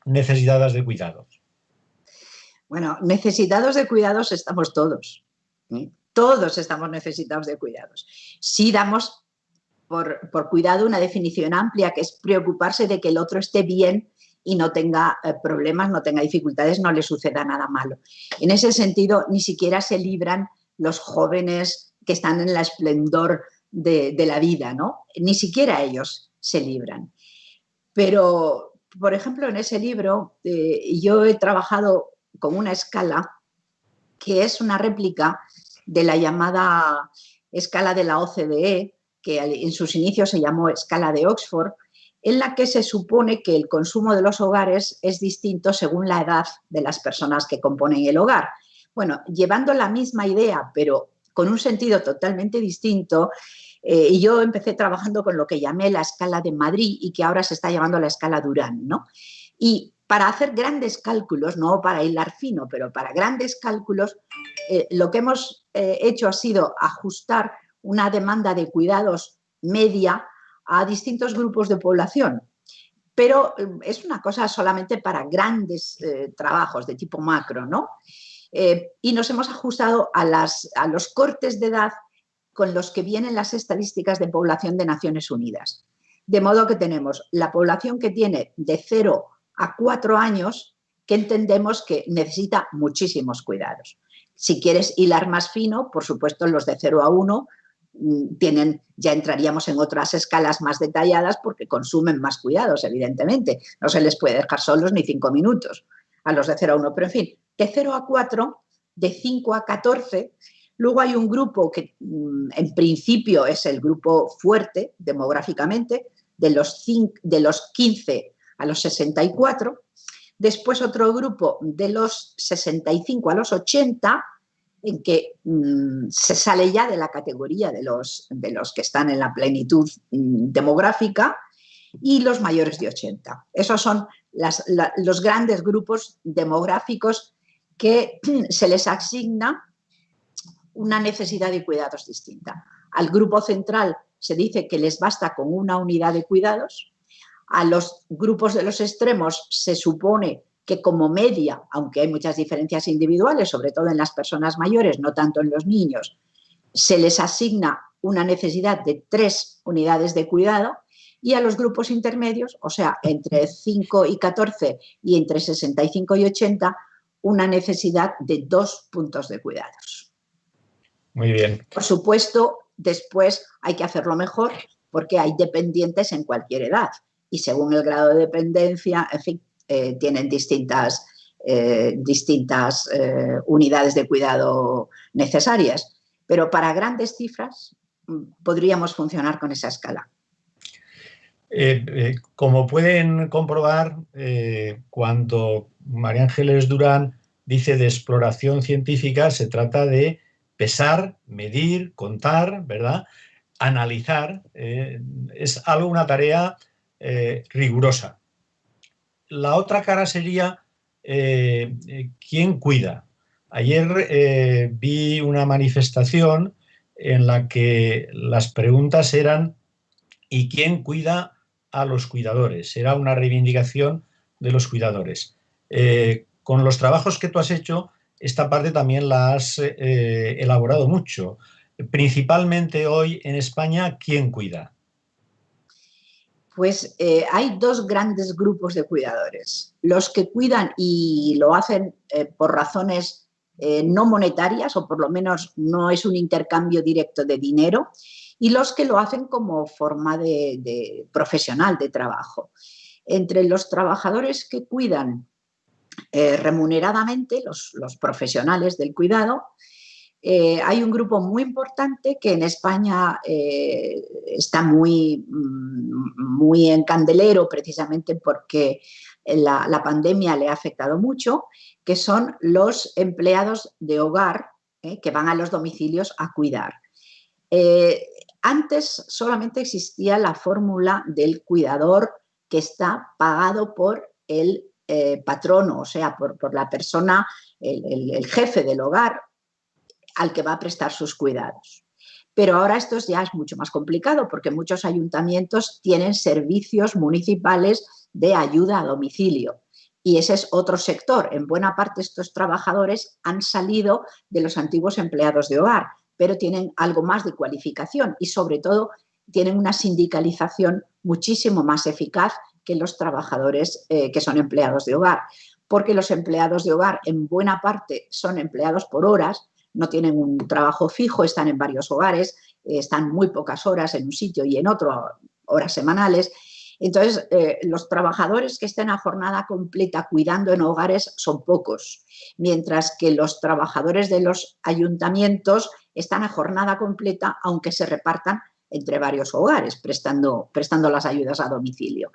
necesitadas de cuidados. Bueno, necesitados de cuidados estamos todos. Todos estamos necesitados de cuidados. Sí damos por cuidado una definición amplia, que es preocuparse de que el otro esté bien y no tenga problemas, no tenga dificultades, no le suceda nada malo. En ese sentido, ni siquiera se libran los jóvenes que están en la esplendor de la vida, ¿no? Ni siquiera ellos se libran. Pero, por ejemplo, en ese libro yo he trabajado con una escala que es una réplica de la llamada escala de la OCDE, que en sus inicios se llamó escala de Oxford, en la que se supone que el consumo de los hogares es distinto según la edad de las personas que componen el hogar. Bueno, llevando la misma idea, pero con un sentido totalmente distinto, y yo empecé trabajando con lo que llamé la escala de Madrid y que ahora se está llamando la escala Durán, ¿no? Y para hacer grandes cálculos, no para hilar fino, pero para grandes cálculos, lo que hemos hecho ha sido ajustar una demanda de cuidados media a distintos grupos de población. Pero es una cosa solamente para grandes trabajos de tipo macro, ¿no? Y nos hemos ajustado a los cortes de edad con los que vienen las estadísticas de población de Naciones Unidas. De modo que tenemos la población que tiene de 0 a 4 años, que entendemos que necesita muchísimos cuidados. Si quieres hilar más fino, por supuesto, los de 0 a 1 ya entraríamos en otras escalas más detalladas porque consumen más cuidados, evidentemente. No se les puede dejar solos ni 5 minutos a los de 0 a 1, pero en fin, de 0 a 4, de 5 a 14, luego hay un grupo que en principio es el grupo fuerte demográficamente, de los 15 a los 64, después otro grupo de los 65 a los 80, en que se sale ya de la categoría de los que están en la plenitud demográfica, y los mayores de 80. Esos son los grandes grupos demográficos que se les asigna una necesidad de cuidados distinta. Al grupo central se dice que les basta con una unidad de cuidados. A los grupos de los extremos se supone que como media, aunque hay muchas diferencias individuales, sobre todo en las personas mayores, no tanto en los niños, se les asigna una necesidad de 3 unidades de cuidado, y a los grupos intermedios, o sea, entre 5 y 14 y entre 65 y 80, una necesidad de 2 puntos de cuidados. Muy bien. Por supuesto, después hay que hacerlo mejor porque hay dependientes en cualquier edad y según el grado de dependencia, en fin, tienen distintas unidades de cuidado necesarias. Pero para grandes cifras podríamos funcionar con esa escala. Como pueden comprobar, cuando María Ángeles Durán dice de exploración científica, se trata de pesar, medir, contar, ¿verdad? Analizar. Es una tarea rigurosa. La otra cara sería ¿quién cuida? Ayer vi una manifestación en la que las preguntas eran ¿y quién cuida a los cuidadores? Era una reivindicación de los cuidadores. Con los trabajos que tú has hecho, esta parte también la has elaborado mucho. Principalmente hoy en España, ¿quién cuida? Pues hay dos grandes grupos de cuidadores. Los que cuidan y lo hacen por razones no monetarias, o por lo menos no es un intercambio directo de dinero, y los que lo hacen como forma de profesional de trabajo. Entre los trabajadores que cuidan remuneradamente, los profesionales del cuidado, hay un grupo muy importante que en España está muy en candelero precisamente porque la pandemia le ha afectado mucho, que son los empleados de hogar que van a los domicilios a cuidar. Eh, Antes solamente existía la fórmula del cuidador que está pagado por el patrono, o sea, por la persona, el jefe del hogar al que va a prestar sus cuidados. Pero ahora esto ya es mucho más complicado porque muchos ayuntamientos tienen servicios municipales de ayuda a domicilio. Y ese es otro sector. En buena parte estos trabajadores han salido de los antiguos empleados de hogar, pero tienen algo más de cualificación y sobre todo tienen una sindicalización muchísimo más eficaz que los trabajadores que son empleados de hogar. Porque los empleados de hogar en buena parte son empleados por horas, no tienen un trabajo fijo, están en varios hogares, están muy pocas horas en un sitio y en otro, horas semanales. Entonces, los trabajadores que estén a jornada completa cuidando en hogares son pocos, mientras que los trabajadores de los ayuntamientos están a jornada completa, aunque se repartan entre varios hogares, prestando las ayudas a domicilio.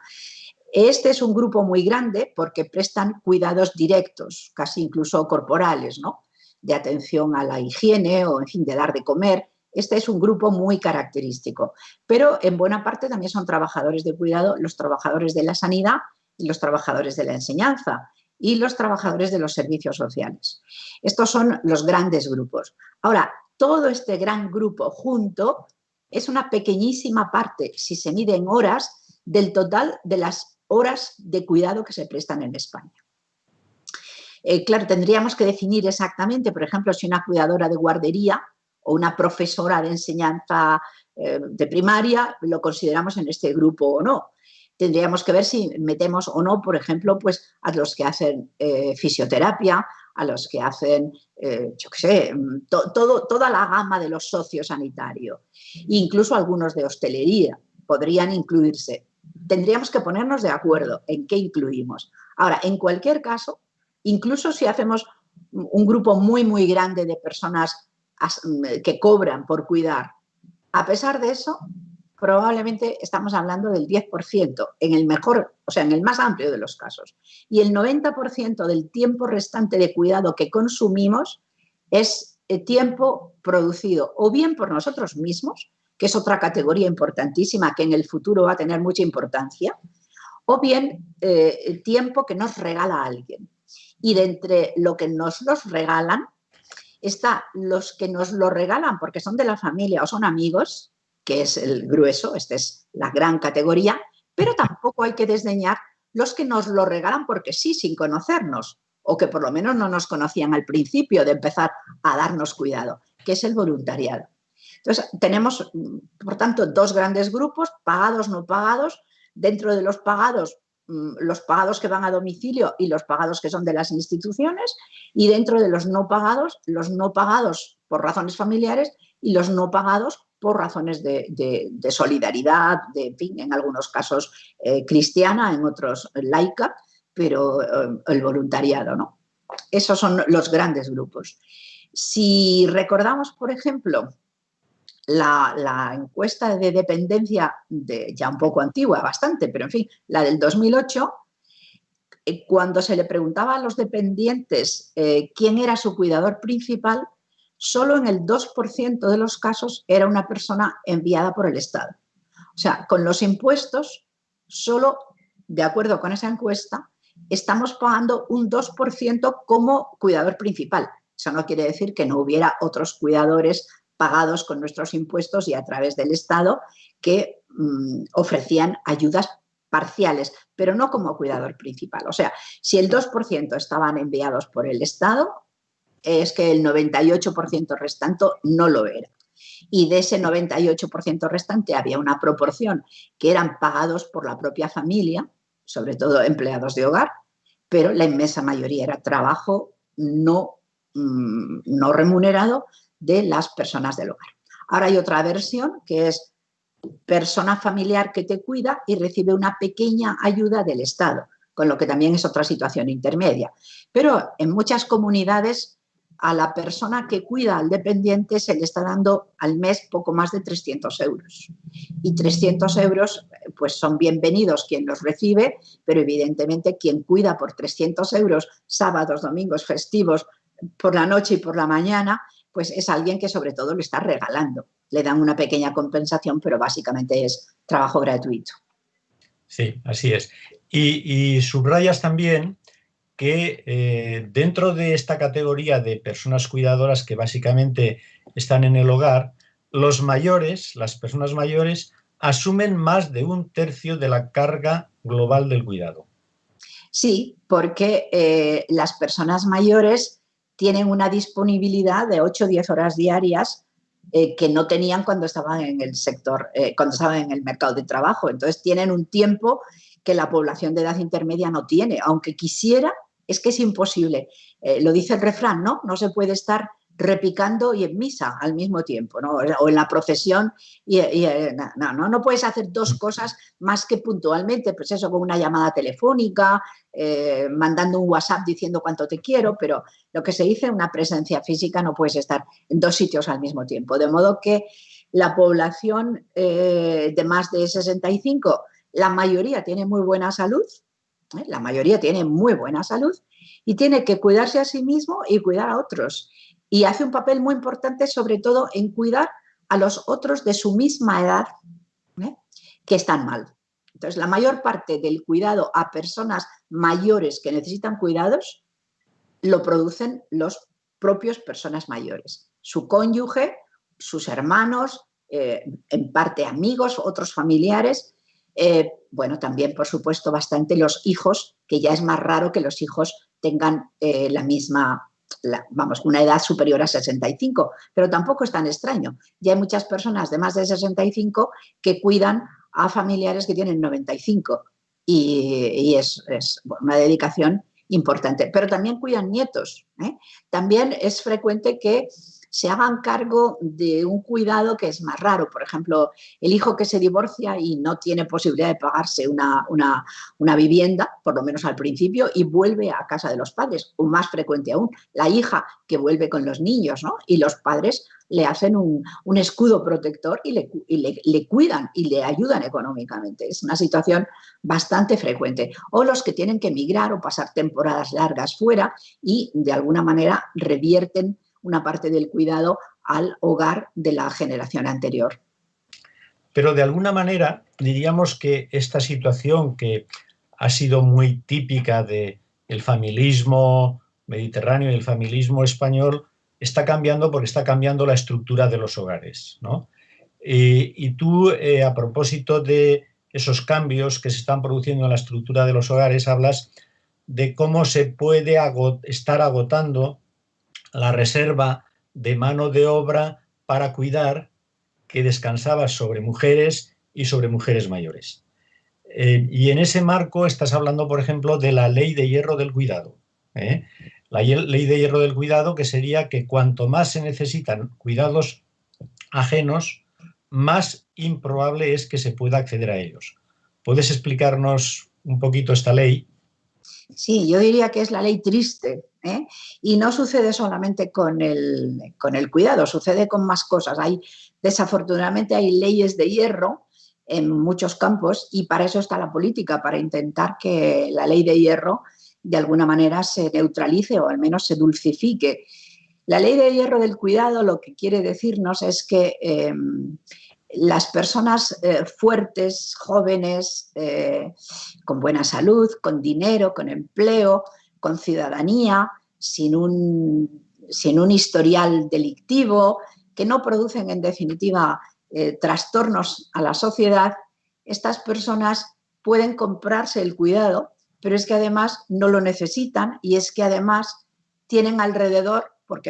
Este es un grupo muy grande porque prestan cuidados directos, casi incluso corporales, ¿no? De atención a la higiene o, en fin, de dar de comer. Este es un grupo muy característico, pero en buena parte también son trabajadores de cuidado, los trabajadores de la sanidad y los trabajadores de la enseñanza y los trabajadores de los servicios sociales. Estos son los grandes grupos. Ahora, todo este gran grupo junto es una pequeñísima parte, si se mide en horas, del total de las horas de cuidado que se prestan en España. Claro, tendríamos que definir exactamente, por ejemplo, si una cuidadora de guardería o una profesora de enseñanza de primaria lo consideramos en este grupo o no. Tendríamos que ver si metemos o no, por ejemplo, pues a los que hacen fisioterapia, a los que hacen, yo qué sé, toda la gama de los sociosanitarios, incluso algunos de hostelería podrían incluirse. Tendríamos que ponernos de acuerdo en qué incluimos. Ahora, en cualquier caso, incluso si hacemos un grupo muy, muy grande de personas que cobran por cuidar, a pesar de eso, probablemente estamos hablando del 10%, en el mejor, o sea, en el más amplio de los casos. Y el 90% del tiempo restante de cuidado que consumimos es tiempo producido o bien por nosotros mismos, que es otra categoría importantísima que en el futuro va a tener mucha importancia, o bien tiempo que nos regala alguien. Y de entre lo que nos los regalan, está los que nos lo regalan porque son de la familia o son amigos, que es el grueso, esta es la gran categoría, pero tampoco hay que desdeñar los que nos lo regalan porque sí, sin conocernos, o que por lo menos no nos conocían al principio de empezar a darnos cuidado, que es el voluntariado. Entonces, tenemos, por tanto, dos grandes grupos, pagados, no pagados. Dentro de los pagados que van a domicilio y los pagados que son de las instituciones, y dentro de los no pagados por razones familiares y los no pagados por razones de solidaridad, en fin, en algunos casos cristiana, en otros laica, pero el voluntariado, ¿no? Esos son los grandes grupos. Si recordamos, por ejemplo, la encuesta de dependencia, ya un poco antigua, bastante, pero en fin, la del 2008, cuando se le preguntaba a los dependientes quién era su cuidador principal, solo en el 2% de los casos era una persona enviada por el Estado. O sea, con los impuestos, solo, de acuerdo con esa encuesta, estamos pagando un 2% como cuidador principal. Eso no quiere decir que no hubiera otros cuidadores pagados con nuestros impuestos y a través del Estado que ofrecían ayudas parciales, pero no como cuidador principal. O sea, si el 2% estaban enviados por el Estado, es que el 98% restante no lo era. Y de ese 98% restante había una proporción que eran pagados por la propia familia, sobre todo empleados de hogar, pero la inmensa mayoría era trabajo no remunerado de las personas del hogar. Ahora hay otra versión que es persona familiar que te cuida y recibe una pequeña ayuda del Estado, con lo que también es otra situación intermedia. Pero en muchas comunidades a la persona que cuida al dependiente se le está dando al mes poco más de 300 euros. Y 300 euros pues son bienvenidos quien los recibe, pero evidentemente quien cuida por 300 euros sábados, domingos, festivos, por la noche y por la mañana, pues es alguien que sobre todo lo está regalando. Le dan una pequeña compensación, pero básicamente es trabajo gratuito. Sí, así es. Y subrayas también que dentro de esta categoría de personas cuidadoras que básicamente están en el hogar, los mayores, las personas mayores, asumen más de 1/3 de la carga global del cuidado. Sí, porque las personas mayores tienen una disponibilidad de 8 o 10 horas diarias que no tenían cuando estaban en el sector, cuando estaban en el mercado de trabajo. Entonces tienen un tiempo que la población de edad intermedia no tiene, aunque quisiera, es que es imposible. Lo dice el refrán, ¿no? No se puede estar repicando y en misa al mismo tiempo, ¿no? O en la procesión no puedes hacer dos cosas más que puntualmente, pues eso, con una llamada telefónica, mandando un WhatsApp diciendo cuánto te quiero, pero lo que se dice, una presencia física, no puedes estar en dos sitios al mismo tiempo. De modo que la población de más de 65, la mayoría tiene muy buena salud, la mayoría tiene muy buena salud y tiene que cuidarse a sí mismo y cuidar a otros. Y hace un papel muy importante, sobre todo, en cuidar a los otros de su misma edad, que están mal. Entonces, la mayor parte del cuidado a personas mayores que necesitan cuidados lo producen los propios personas mayores. Su cónyuge, sus hermanos, en parte amigos, otros familiares. Bueno, también, por supuesto, bastante los hijos, que ya es más raro que los hijos tengan la misma, una edad superior a 65, pero tampoco es tan extraño. Ya hay muchas personas de más de 65 que cuidan a familiares que tienen 95 y es una dedicación importante. Pero también cuidan nietos. También es frecuente que se hagan cargo de un cuidado que es más raro. Por ejemplo, el hijo que se divorcia y no tiene posibilidad de pagarse una vivienda, por lo menos al principio, y vuelve a casa de los padres. O más frecuente aún, la hija que vuelve con los niños, ¿no? Y los padres le hacen un escudo protector y le cuidan y le ayudan económicamente. Es una situación bastante frecuente. O los que tienen que emigrar o pasar temporadas largas fuera y de alguna manera revierten una parte del cuidado al hogar de la generación anterior. Pero de alguna manera diríamos que esta situación que ha sido muy típica del familismo mediterráneo y el familismo español está cambiando porque está cambiando la estructura de los hogares, ¿no? Y tú, a propósito de esos cambios que se están produciendo en la estructura de los hogares, hablas de cómo se puede estar agotando la reserva de mano de obra para cuidar que descansaba sobre mujeres y sobre mujeres mayores. Y en ese marco estás hablando, por ejemplo, de la ley de hierro del cuidado. La ley de hierro del cuidado, que sería que cuanto más se necesitan cuidados ajenos, más improbable es que se pueda acceder a ellos. ¿Puedes explicarnos un poquito esta ley? Sí, yo diría que es la ley triste, y no sucede solamente con el cuidado, sucede con más cosas. Desafortunadamente hay leyes de hierro en muchos campos y para eso está la política, para intentar que la ley de hierro de alguna manera se neutralice o al menos se dulcifique. La ley de hierro del cuidado lo que quiere decirnos es que las personas fuertes, jóvenes, con buena salud, con dinero, con empleo, con ciudadanía, sin un historial delictivo, que no producen en definitiva trastornos a la sociedad, estas personas pueden comprarse el cuidado, pero es que además no lo necesitan y es que además tienen alrededor,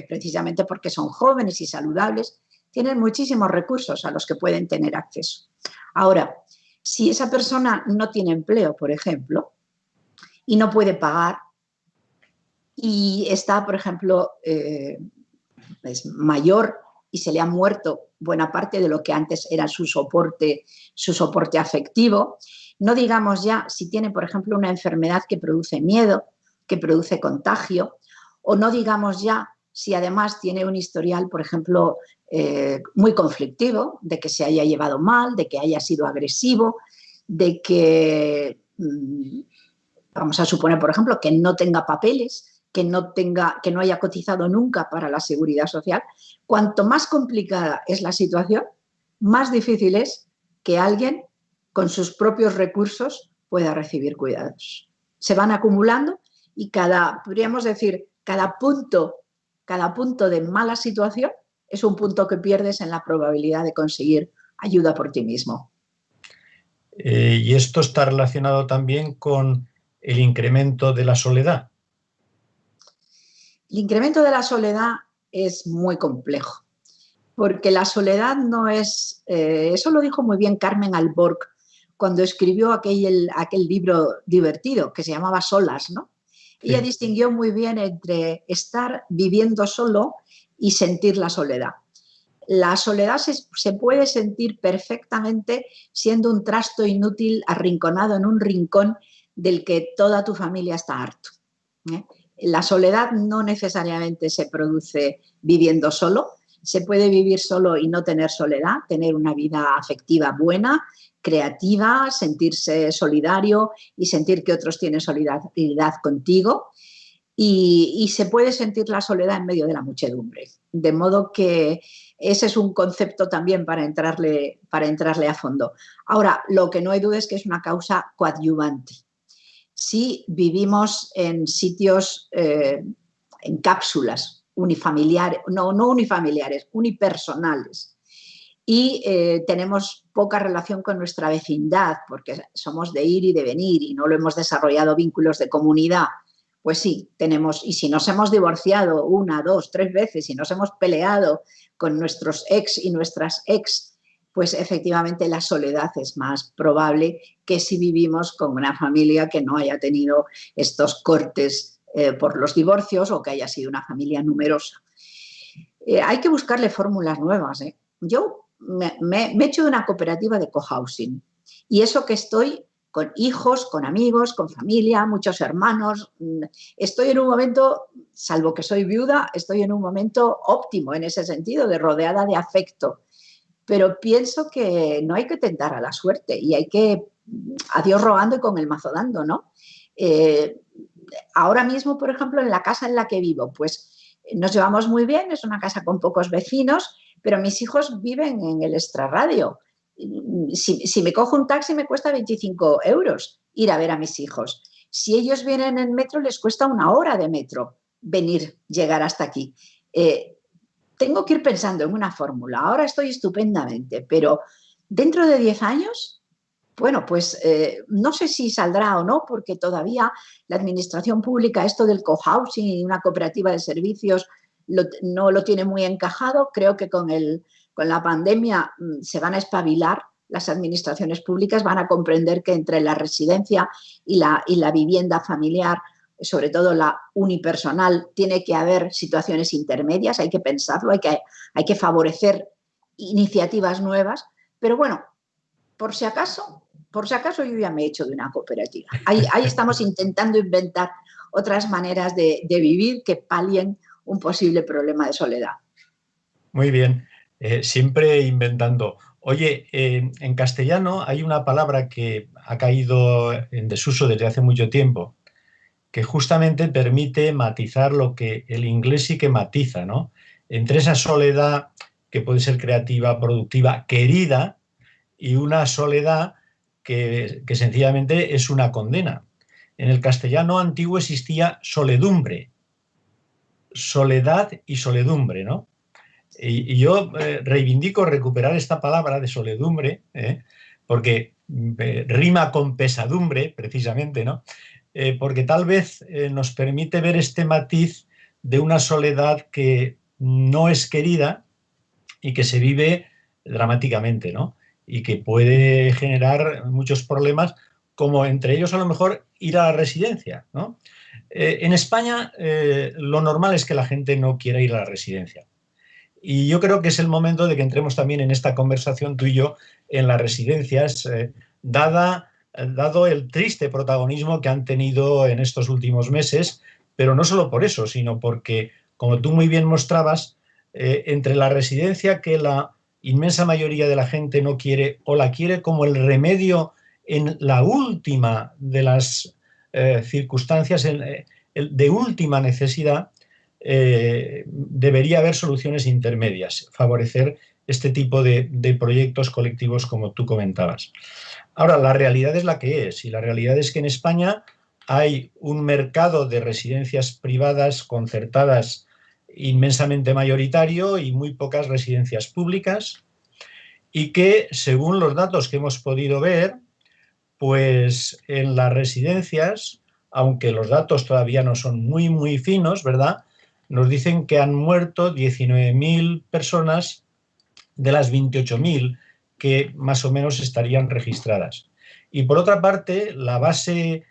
precisamente porque son jóvenes y saludables, tienen muchísimos recursos a los que pueden tener acceso. Ahora, si esa persona no tiene empleo, por ejemplo, y no puede pagar, y está, por ejemplo, es mayor y se le ha muerto buena parte de lo que antes era su soporte afectivo, no digamos ya si tiene, por ejemplo, una enfermedad que produce miedo, que produce contagio, o no digamos ya si además tiene un historial, por ejemplo, muy conflictivo, de que se haya llevado mal, de que haya sido agresivo, de que, vamos a suponer, por ejemplo, que no tenga papeles, que no haya cotizado nunca para la seguridad social. Cuanto más complicada es la situación, más difícil es que alguien con sus propios recursos pueda recibir cuidados. Se van acumulando y podríamos decir, cada punto de mala situación es un punto que pierdes en la probabilidad de conseguir ayuda por ti mismo. Y esto está relacionado también con el incremento de la soledad. El incremento de la soledad es muy complejo, porque la soledad no es, eso lo dijo muy bien Carmen Alborg cuando escribió aquel libro divertido que se llamaba Solas, ¿no? Sí. Ella distinguió muy bien entre estar viviendo solo y sentir la soledad. La soledad se puede sentir perfectamente siendo un trasto inútil arrinconado en un rincón del que toda tu familia está harto, ¿eh? La soledad no necesariamente se produce viviendo solo. Se puede vivir solo y no tener soledad, tener una vida afectiva buena, creativa, sentirse solidario y sentir que otros tienen solidaridad contigo. Y se puede sentir la soledad en medio de la muchedumbre. De modo que ese es un concepto también para entrarle a fondo. Ahora, lo que no hay duda es que es una causa coadyuvante. Si vivimos en sitios, en cápsulas unifamiliares, no unifamiliares, unipersonales, y tenemos poca relación con nuestra vecindad porque somos de ir y de venir y no lo hemos desarrollado vínculos de comunidad, pues sí, tenemos, y si nos hemos divorciado 1, 2, 3 veces y nos hemos peleado con nuestros ex y nuestras ex, pues efectivamente la soledad es más probable que si vivimos con una familia que no haya tenido estos cortes por los divorcios o que haya sido una familia numerosa. Hay que buscarle fórmulas nuevas. Yo me he hecho de una cooperativa de cohousing y eso que estoy con hijos, con amigos, con familia, muchos hermanos. Estoy en un momento, salvo que soy viuda, estoy en un momento óptimo en ese sentido, de rodeada de afecto. Pero pienso que no hay que tentar a la suerte y hay que, a Dios rogando y con el mazo dando, ¿no? Ahora mismo, por ejemplo, en la casa en la que vivo, pues nos llevamos muy bien, es una casa con pocos vecinos, pero mis hijos viven en el extrarradio. Si me cojo un taxi me cuesta 25 euros ir a ver a mis hijos. Si ellos vienen en metro les cuesta 1 hora de metro llegar hasta aquí. Tengo que ir pensando en una fórmula. Ahora estoy estupendamente, pero dentro de 10 años, bueno, pues no sé si saldrá o no, porque todavía la administración pública, esto del cohousing y una cooperativa de servicios, no lo tiene muy encajado. Creo que con la pandemia se van a espabilar. Las administraciones públicas van a comprender que entre la residencia y la vivienda familiar, sobre todo la unipersonal, tiene que haber situaciones intermedias, hay que pensarlo, hay que favorecer iniciativas nuevas, pero bueno, por si acaso yo ya me he hecho de una cooperativa. Ahí estamos intentando inventar otras maneras de vivir que palien un posible problema de soledad. Muy bien, siempre inventando. Oye, en castellano hay una palabra que ha caído en desuso desde hace mucho tiempo, que justamente permite matizar lo que el inglés sí que matiza, ¿no? Entre esa soledad que puede ser creativa, productiva, querida, y una soledad que sencillamente es una condena. En el castellano antiguo existía soledumbre, soledad y soledumbre, ¿no? Y yo reivindico recuperar esta palabra de soledumbre, porque rima con pesadumbre, precisamente, ¿no? Porque tal vez nos permite ver este matiz de una soledad que no es querida, y que se vive dramáticamente, ¿no? Y que puede generar muchos problemas, como entre ellos a lo mejor ir a la residencia, ¿no? En España lo normal es que la gente no quiera ir a la residencia. Y yo creo que es el momento de que entremos también en esta conversación tú y yo en las residencias, dado el triste protagonismo que han tenido en estos últimos meses, pero no solo por eso, sino porque, como tú muy bien mostrabas, entre la residencia que la inmensa mayoría de la gente no quiere o la quiere como el remedio en la última de las circunstancias, de última necesidad, debería haber soluciones intermedias, favorecer este tipo de proyectos colectivos como tú comentabas. Ahora, la realidad es la que es, y la realidad es que en España hay un mercado de residencias privadas concertadas inmensamente mayoritario y muy pocas residencias públicas, y que, según los datos que hemos podido ver, pues en las residencias, aunque los datos todavía no son muy finos, ¿verdad?, nos dicen que han muerto 19.000 personas de las 28.000 que más o menos estarían registradas. Y por otra parte, la base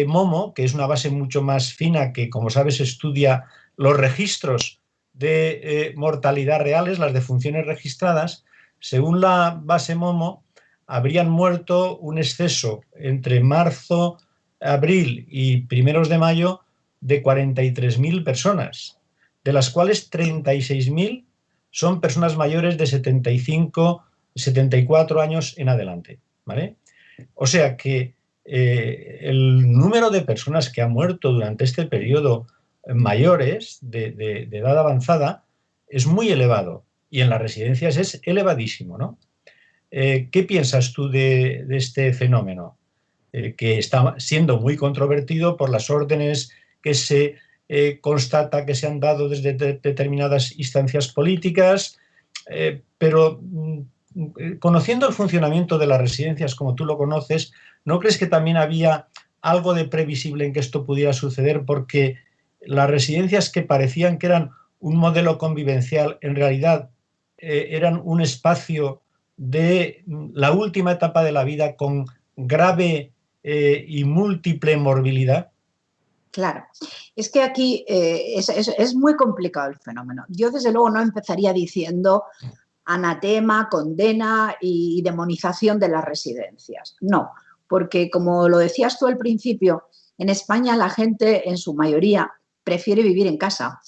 Momo, que es una base mucho más fina que, como sabes, estudia los registros de mortalidad reales, las defunciones registradas, según la base Momo, habrían muerto un exceso entre marzo, abril y primeros de mayo de 43.000 personas, de las cuales 36.000 son personas mayores de 75, 74 años en adelante, ¿vale? O sea que el número de personas que han muerto durante este periodo mayores de edad avanzada es muy elevado, y en las residencias es elevadísimo, ¿no? ¿Qué piensas tú de este fenómeno? Que está siendo muy controvertido por las órdenes que se constata que se han dado desde determinadas instancias políticas, pero conociendo el funcionamiento de las residencias como tú lo conoces, ¿no crees que también había algo de previsible en que esto pudiera suceder? Porque las residencias, que parecían que eran un modelo convivencial, en realidad eran un espacio de la última etapa de la vida con grave y múltiple morbilidad. Claro, es que aquí es muy complicado el fenómeno. Yo desde luego no empezaría diciendo anatema, condena y demonización de las residencias. No, porque como lo decías tú al principio, en España la gente en su mayoría prefiere vivir en casa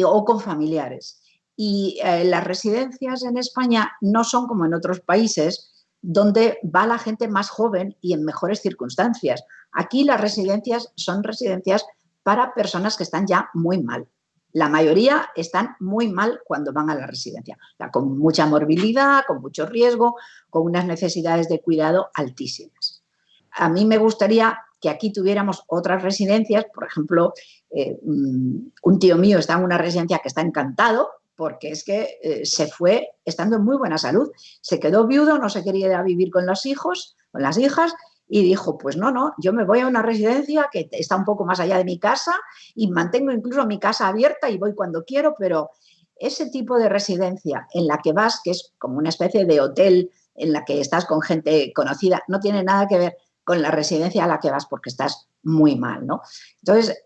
o con familiares. Y las residencias en España no son como en otros países donde va la gente más joven y en mejores circunstancias. Aquí las residencias son residencias para personas que están ya muy mal. La mayoría están muy mal cuando van a la residencia, con mucha morbilidad, con mucho riesgo, con unas necesidades de cuidado altísimas. A mí me gustaría que aquí tuviéramos otras residencias, por ejemplo, un tío mío está en una residencia que está encantado porque es que se fue estando en muy buena salud, se quedó viudo, no se quería ir a vivir con los hijos, con las hijas, y dijo, pues no, yo me voy a una residencia que está un poco más allá de mi casa y mantengo incluso mi casa abierta y voy cuando quiero, pero ese tipo de residencia en la que vas, que es como una especie de hotel en la que estás con gente conocida, no tiene nada que ver con la residencia a la que vas porque estás muy mal, ¿no? Entonces,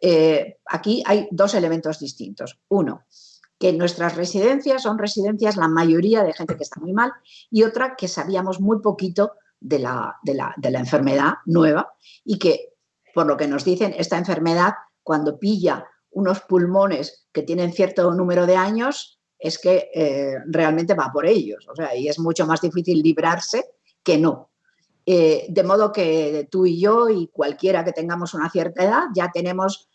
aquí hay dos elementos distintos. Uno, que nuestras residencias son residencias, la mayoría de gente que está muy mal, y otra que sabíamos muy poquito de la enfermedad nueva y que, por lo que nos dicen, esta enfermedad, cuando pilla unos pulmones que tienen cierto número de años, es que realmente va por ellos. O sea, y es mucho más difícil librarse que no. De modo que tú y yo y cualquiera que tengamos una cierta edad ya tenemos,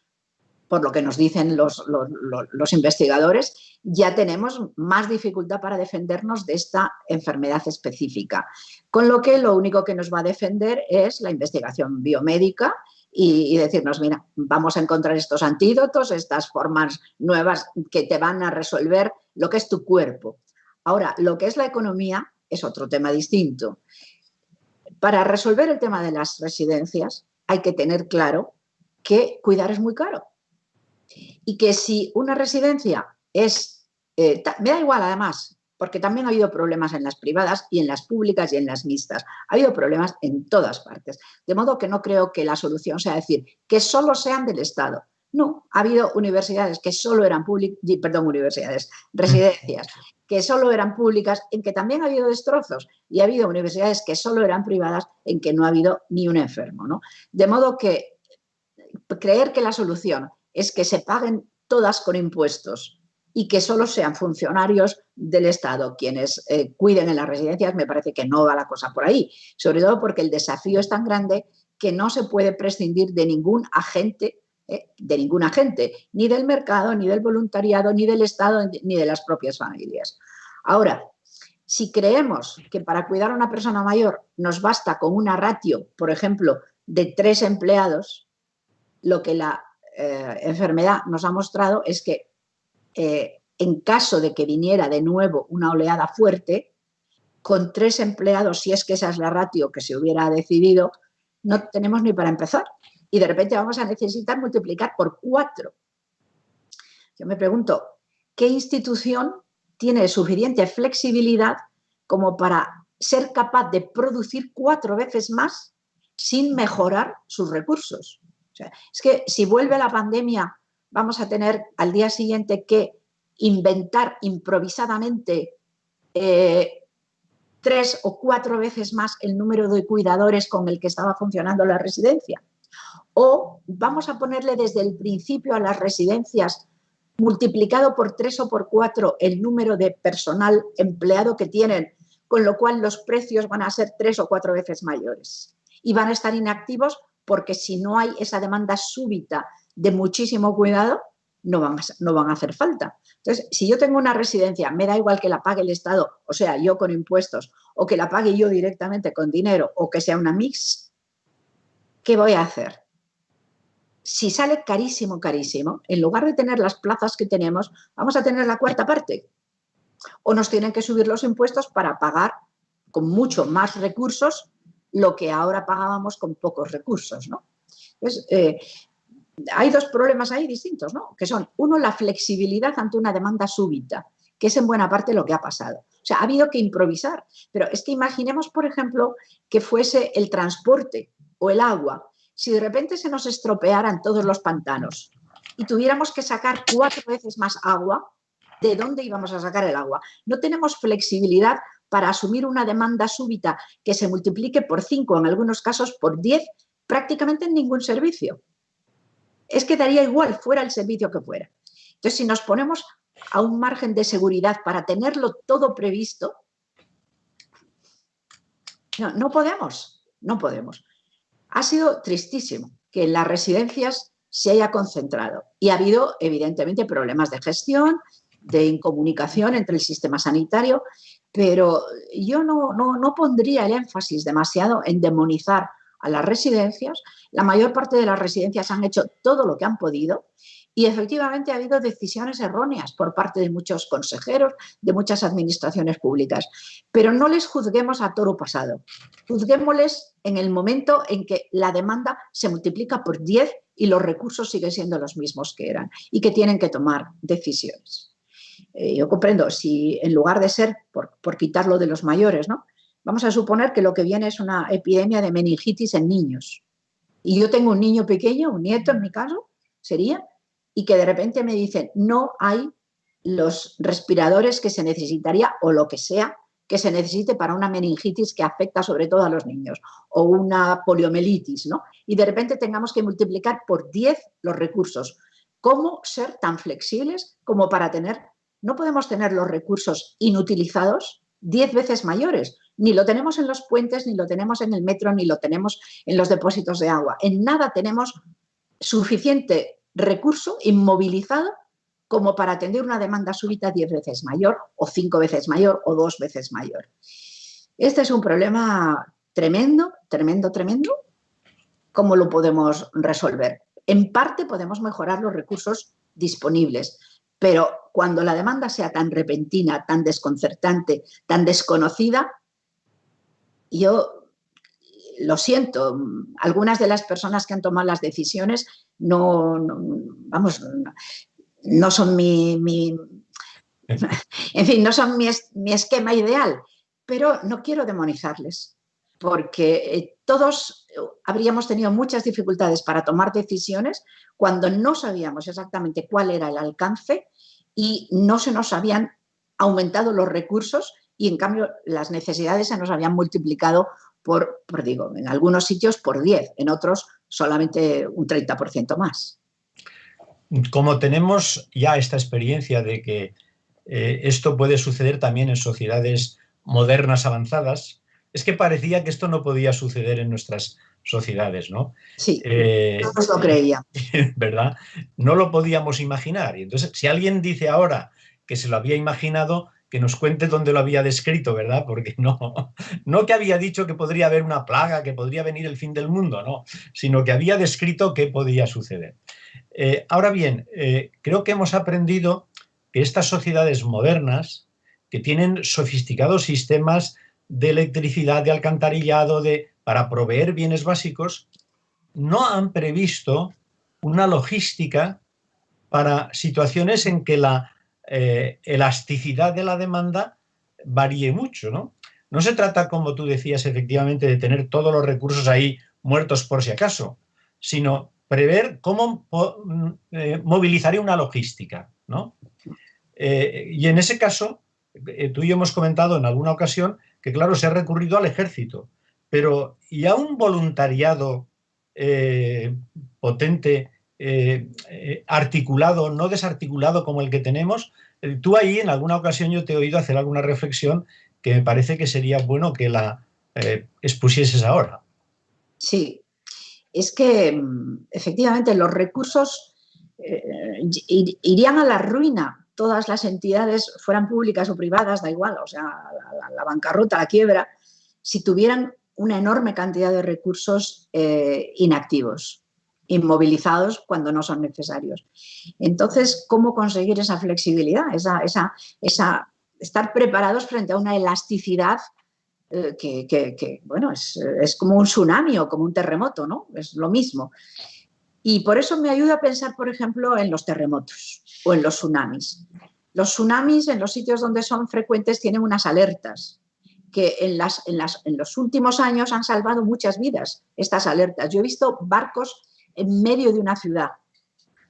por lo que nos dicen los investigadores, ya tenemos más dificultad para defendernos de esta enfermedad específica. Con lo que lo único que nos va a defender es la investigación biomédica y decirnos, mira, vamos a encontrar estos antídotos, estas formas nuevas que te van a resolver lo que es tu cuerpo. Ahora, lo que es la economía es otro tema distinto. Para resolver el tema de las residencias hay que tener claro que cuidar es muy caro. Y que si una residencia es, me da igual además, porque también ha habido problemas en las privadas y en las públicas y en las mixtas. Ha habido problemas en todas partes. De modo que no creo que la solución sea decir que solo sean del Estado. No, ha habido universidades que solo eran residencias que solo eran públicas, en que también ha habido destrozos, y ha habido universidades que solo eran privadas, en que no ha habido ni un enfermo, ¿no? De modo que creer que la solución es que se paguen todas con impuestos y que solo sean funcionarios del Estado quienes cuiden en las residencias, me parece que no va la cosa por ahí, sobre todo porque el desafío es tan grande que no se puede prescindir de ningún agente, ni del mercado, ni del voluntariado, ni del Estado, ni de las propias familias. Ahora, si creemos que para cuidar a una persona mayor nos basta con una ratio, por ejemplo, de 3 empleados, lo que la enfermedad nos ha mostrado es que en caso de que viniera de nuevo una oleada fuerte, con 3 empleados, si es que esa es la ratio que se hubiera decidido, no tenemos ni para empezar. Y de repente vamos a necesitar multiplicar por 4. Yo me pregunto, ¿qué institución tiene suficiente flexibilidad como para ser capaz de producir 4 veces más sin mejorar sus recursos? O sea, es que si vuelve la pandemia, vamos a tener al día siguiente que inventar improvisadamente 3 o 4 veces más el número de cuidadores con el que estaba funcionando la residencia. O vamos a ponerle desde el principio a las residencias multiplicado por 3 o por 4 el número de personal empleado que tienen, con lo cual los precios van a ser 3 o 4 veces mayores. Y van a estar inactivos porque si no hay esa demanda súbita de muchísimo cuidado, no van a hacer falta. Entonces, si yo tengo una residencia, me da igual que la pague el Estado, o sea, yo con impuestos, o que la pague yo directamente con dinero, o que sea una mix, ¿qué voy a hacer? Si sale carísimo, carísimo, en lugar de tener las plazas que tenemos, vamos a tener la 4ª parte. O nos tienen que subir los impuestos para pagar con mucho más recursos lo que ahora pagábamos con pocos recursos, ¿no? Entonces, hay 2 problemas ahí distintos, ¿no? Que son, uno, la flexibilidad ante una demanda súbita, que es en buena parte lo que ha pasado. O sea, ha habido que improvisar. Pero es que imaginemos, por ejemplo, que fuese el transporte o el agua. Si de repente se nos estropearan todos los pantanos y tuviéramos que sacar 4 veces más agua, ¿de dónde íbamos a sacar el agua? No tenemos flexibilidad para asumir una demanda súbita que se multiplique por 5, en algunos casos por 10, prácticamente en ningún servicio. Es que daría igual, fuera el servicio que fuera. Entonces, si nos ponemos a un margen de seguridad para tenerlo todo previsto, no podemos. Ha sido tristísimo que en las residencias se haya concentrado y ha habido, evidentemente, problemas de gestión, de incomunicación entre el sistema sanitario, pero yo no pondría el énfasis demasiado en demonizar a las residencias. La mayor parte de las residencias han hecho todo lo que han podido y efectivamente ha habido decisiones erróneas por parte de muchos consejeros, de muchas administraciones públicas. Pero no les juzguemos a toro pasado. Juzguémosles en el momento en que la demanda se multiplica por 10 y los recursos siguen siendo los mismos que eran y que tienen que tomar decisiones. Yo comprendo, si en lugar de ser, por quitarlo de los mayores, ¿no? Vamos a suponer que lo que viene es una epidemia de meningitis en niños. Y yo tengo un niño pequeño, un nieto en mi caso, sería, y que de repente me dicen, no hay los respiradores que se necesitaría o lo que sea que se necesite para una meningitis que afecta sobre todo a los niños o una poliomielitis, ¿no? Y de repente tengamos que multiplicar por 10 los recursos. ¿Cómo ser tan flexibles como para tener, no podemos tener los recursos inutilizados 10 veces mayores? Ni lo tenemos en los puentes, ni lo tenemos en el metro, ni lo tenemos en los depósitos de agua. En nada tenemos suficiente recurso inmovilizado como para atender una demanda súbita 10 veces mayor, o 5 veces mayor, o 2 veces mayor. Este es un problema tremendo, tremendo, tremendo. ¿Cómo lo podemos resolver? En parte podemos mejorar los recursos disponibles, pero cuando la demanda sea tan repentina, tan desconcertante, tan desconocida, yo lo siento, algunas de las personas que han tomado las decisiones no son En fin, no son mi esquema ideal, pero no quiero demonizarles, porque todos habríamos tenido muchas dificultades para tomar decisiones cuando no sabíamos exactamente cuál era el alcance y no se nos habían aumentado los recursos y en cambio las necesidades se nos habían multiplicado digo, en algunos sitios por 10, en otros solamente un 30% más. Como tenemos ya esta experiencia de que esto puede suceder también en sociedades modernas avanzadas, es que parecía que esto no podía suceder en nuestras sociedades, ¿no? Sí, todos lo creían. ¿Verdad? No lo podíamos imaginar. Y entonces, si alguien dice ahora que se lo había imaginado, que nos cuente dónde lo había descrito, ¿verdad? Porque no que había dicho que podría haber una plaga, que podría venir el fin del mundo, no, sino que había descrito qué podía suceder. Ahora bien, creo que hemos aprendido que estas sociedades modernas, que tienen sofisticados sistemas de electricidad, de alcantarillado, para proveer bienes básicos, no han previsto una logística para situaciones en que la elasticidad de la demanda varíe mucho, ¿no? No se trata, como tú decías, efectivamente, de tener todos los recursos ahí muertos por si acaso, sino prever cómo movilizaré una logística, ¿no? Y en ese caso, tú y yo hemos comentado en alguna ocasión que, claro, se ha recurrido al ejército, pero ¿y a un voluntariado potente, articulado, no desarticulado como el que tenemos? Tú ahí en alguna ocasión yo te he oído hacer alguna reflexión que me parece que sería bueno que la expusieses ahora. Sí, es que efectivamente los recursos irían a la ruina. Todas las entidades, fueran públicas o privadas, da igual, o sea, la bancarrota, la quiebra, si tuvieran una enorme cantidad de recursos inactivos, inmovilizados cuando no son necesarios. Entonces, ¿cómo conseguir esa flexibilidad? Estar preparados frente a una elasticidad bueno, es como un tsunami o como un terremoto, ¿no? Es lo mismo. Y por eso me ayuda a pensar, por ejemplo, en los terremotos o en los tsunamis. Los tsunamis en los sitios donde son frecuentes tienen unas alertas que en los últimos años han salvado muchas vidas, estas alertas. Yo he visto barcos en medio de una ciudad,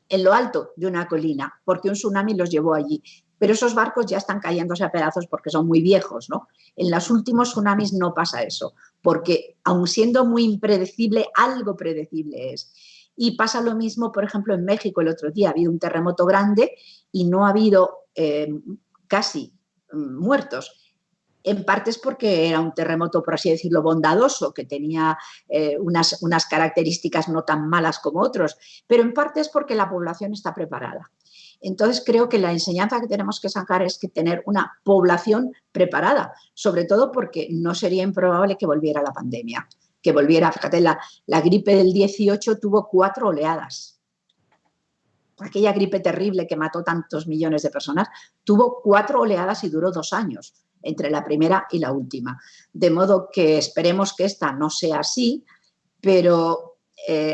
en lo alto de una colina, porque un tsunami los llevó allí. Pero esos barcos ya están cayéndose a pedazos porque son muy viejos, ¿no? En los últimos tsunamis no pasa eso, porque aun siendo muy impredecible, algo predecible es. Y pasa lo mismo, por ejemplo, en México el otro día ha habido un terremoto grande y no ha habido casi muertos. En parte es porque era un terremoto, por así decirlo, bondadoso, que tenía unas características no tan malas como otros, pero en parte es porque la población está preparada. Entonces creo que la enseñanza que tenemos que sacar es que tener una población preparada, sobre todo porque no sería improbable que volviera la pandemia, que volviera, fíjate, la gripe del 18 tuvo 4 oleadas. Aquella gripe terrible que mató tantos millones de personas, tuvo 4 oleadas y duró 2 años, entre la primera y la última. De modo que esperemos que esta no sea así, pero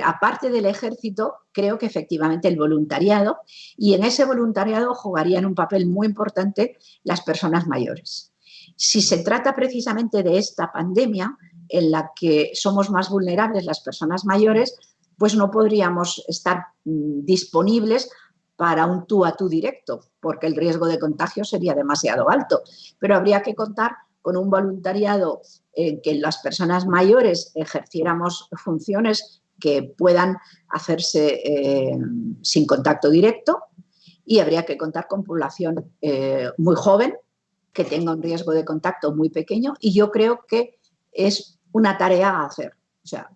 aparte del ejército, creo que efectivamente el voluntariado, y en ese voluntariado jugarían un papel muy importante las personas mayores. Si se trata precisamente de esta pandemia en la que somos más vulnerables las personas mayores, pues no podríamos estar disponibles para un tú a tú directo, porque el riesgo de contagio sería demasiado alto. Pero habría que contar con un voluntariado en que las personas mayores ejerciéramos funciones que puedan hacerse sin contacto directo, y habría que contar con población muy joven que tenga un riesgo de contacto muy pequeño, y yo creo que es una tarea a hacer. O sea,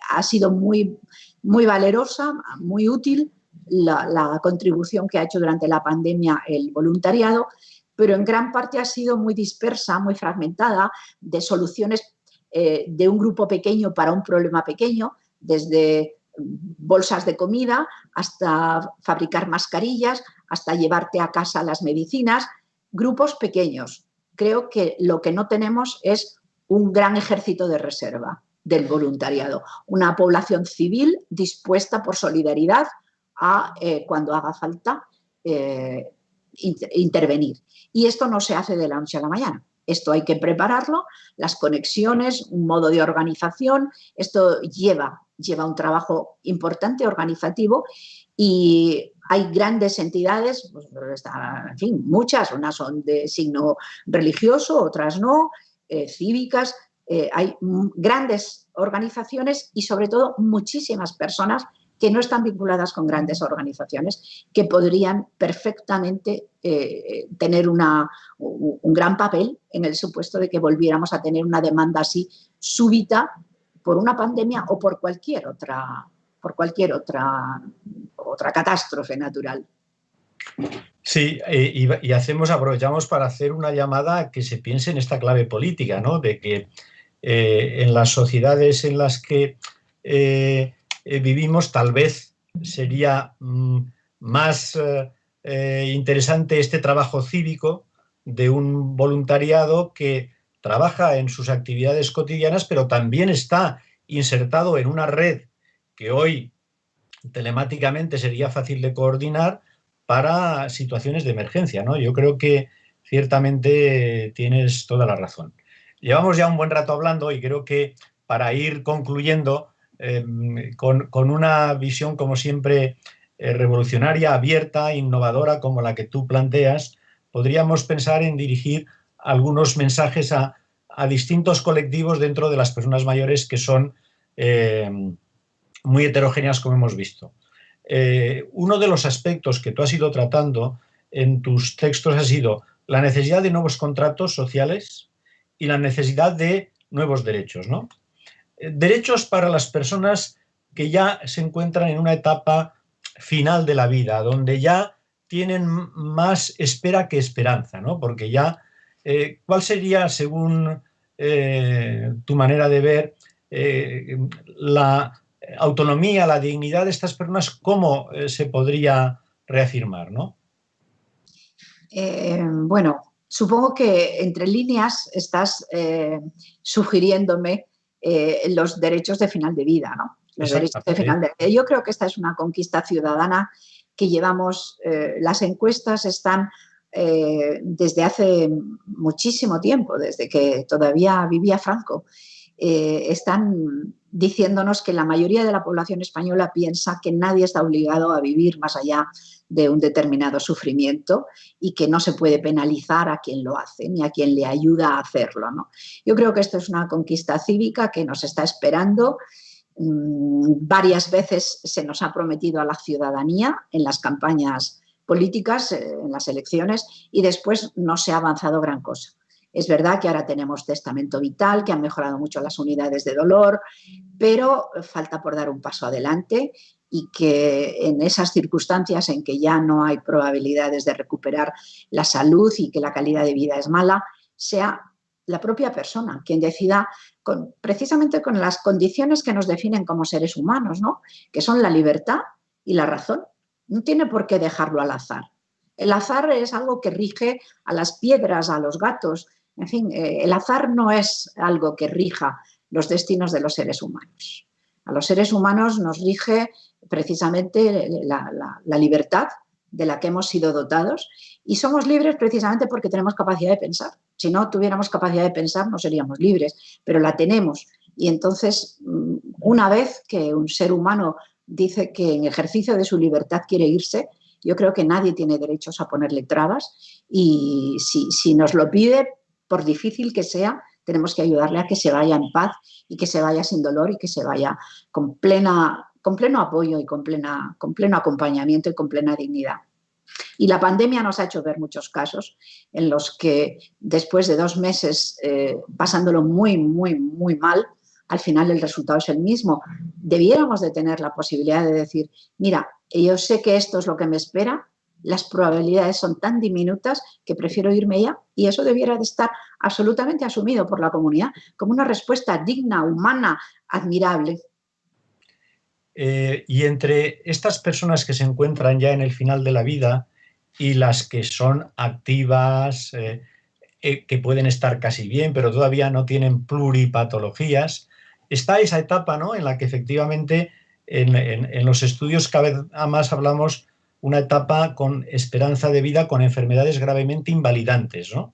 ha sido muy, muy valerosa, muy útil la contribución que ha hecho durante la pandemia el voluntariado, pero en gran parte ha sido muy dispersa, muy fragmentada, de soluciones de un grupo pequeño para un problema pequeño, desde bolsas de comida hasta fabricar mascarillas, hasta llevarte a casa las medicinas, grupos pequeños. Creo que lo que no tenemos es un gran ejército de reserva del voluntariado, una población civil dispuesta por solidaridad a, cuando haga falta, intervenir. Y esto no se hace de la noche a la mañana. Esto hay que prepararlo, las conexiones, un modo de organización, esto lleva un trabajo importante organizativo y hay grandes entidades, pues, en fin, muchas, unas son de signo religioso, otras no, cívicas, hay grandes organizaciones y sobre todo muchísimas personas que no están vinculadas con grandes organizaciones, que podrían perfectamente tener un gran papel en el supuesto de que volviéramos a tener una demanda así súbita por una pandemia o por cualquier otra catástrofe natural. Sí, y aprovechamos para hacer una llamada a que se piense en esta clave política, ¿no? De que en las sociedades en las que vivimos tal vez sería más interesante este trabajo cívico de un voluntariado que trabaja en sus actividades cotidianas, pero también está insertado en una red que hoy telemáticamente sería fácil de coordinar para situaciones de emergencia, ¿no? Yo creo que ciertamente tienes toda la razón. Llevamos ya un buen rato hablando y creo que para ir concluyendo con una visión como siempre revolucionaria, abierta, innovadora como la que tú planteas, podríamos pensar en dirigir algunos mensajes a distintos colectivos dentro de las personas mayores que son muy heterogéneas, como hemos visto. Uno de los aspectos que tú has ido tratando en tus textos ha sido la necesidad de nuevos contratos sociales y la necesidad de nuevos derechos, ¿no? Derechos para las personas que ya se encuentran en una etapa final de la vida, donde ya tienen más espera que esperanza, ¿no? Porque ya, ¿cuál sería, según tu manera de ver, la autonomía, la dignidad de estas personas, cómo se podría reafirmar, ¿no? Bueno, supongo que entre líneas estás sugiriéndome los derechos de final de vida, ¿no? Los derechos de final de vida. Yo creo que esta es una conquista ciudadana que llevamos, las encuestas están desde hace muchísimo tiempo, desde que todavía vivía Franco, están diciéndonos que la mayoría de la población española piensa que nadie está obligado a vivir más allá de un determinado sufrimiento y que no se puede penalizar a quien lo hace ni a quien le ayuda a hacerlo, ¿no? Yo creo que esto es una conquista cívica que nos está esperando. Varias veces se nos ha prometido a la ciudadanía en las campañas políticas, en las elecciones, y después no se ha avanzado gran cosa. Es verdad que ahora tenemos testamento vital, que han mejorado mucho las unidades de dolor, pero falta por dar un paso adelante y que en esas circunstancias en que ya no hay probabilidades de recuperar la salud y que la calidad de vida es mala, sea la propia persona quien decida precisamente con las condiciones que nos definen como seres humanos, ¿no? Que son la libertad y la razón. No tiene por qué dejarlo al azar. El azar es algo que rige a las piedras, a los gatos. En fin, el azar no es algo que rija los destinos de los seres humanos. A los seres humanos nos rige precisamente la libertad de la que hemos sido dotados y somos libres precisamente porque tenemos capacidad de pensar. Si no tuviéramos capacidad de pensar no seríamos libres, pero la tenemos. Y entonces, una vez que un ser humano dice que en ejercicio de su libertad quiere irse, yo creo que nadie tiene derechos a ponerle trabas y si nos lo pide, por difícil que sea, tenemos que ayudarle a que se vaya en paz y que se vaya sin dolor y que se vaya con pleno apoyo y con pleno acompañamiento y con plena dignidad. Y la pandemia nos ha hecho ver muchos casos en los que después de 2 meses pasándolo muy, muy, muy mal, al final el resultado es el mismo. Debiéramos de tener la posibilidad de decir, mira, yo sé que esto es lo que me espera, las probabilidades son tan diminutas que prefiero irme ya, y eso debiera de estar absolutamente asumido por la comunidad como una respuesta digna, humana, admirable. Y entre estas personas que se encuentran ya en el final de la vida y las que son activas, que pueden estar casi bien, pero todavía no tienen pluripatologías, está esa etapa, ¿no?, en la que efectivamente en los estudios cada vez más hablamos una etapa con esperanza de vida con enfermedades gravemente invalidantes, ¿no?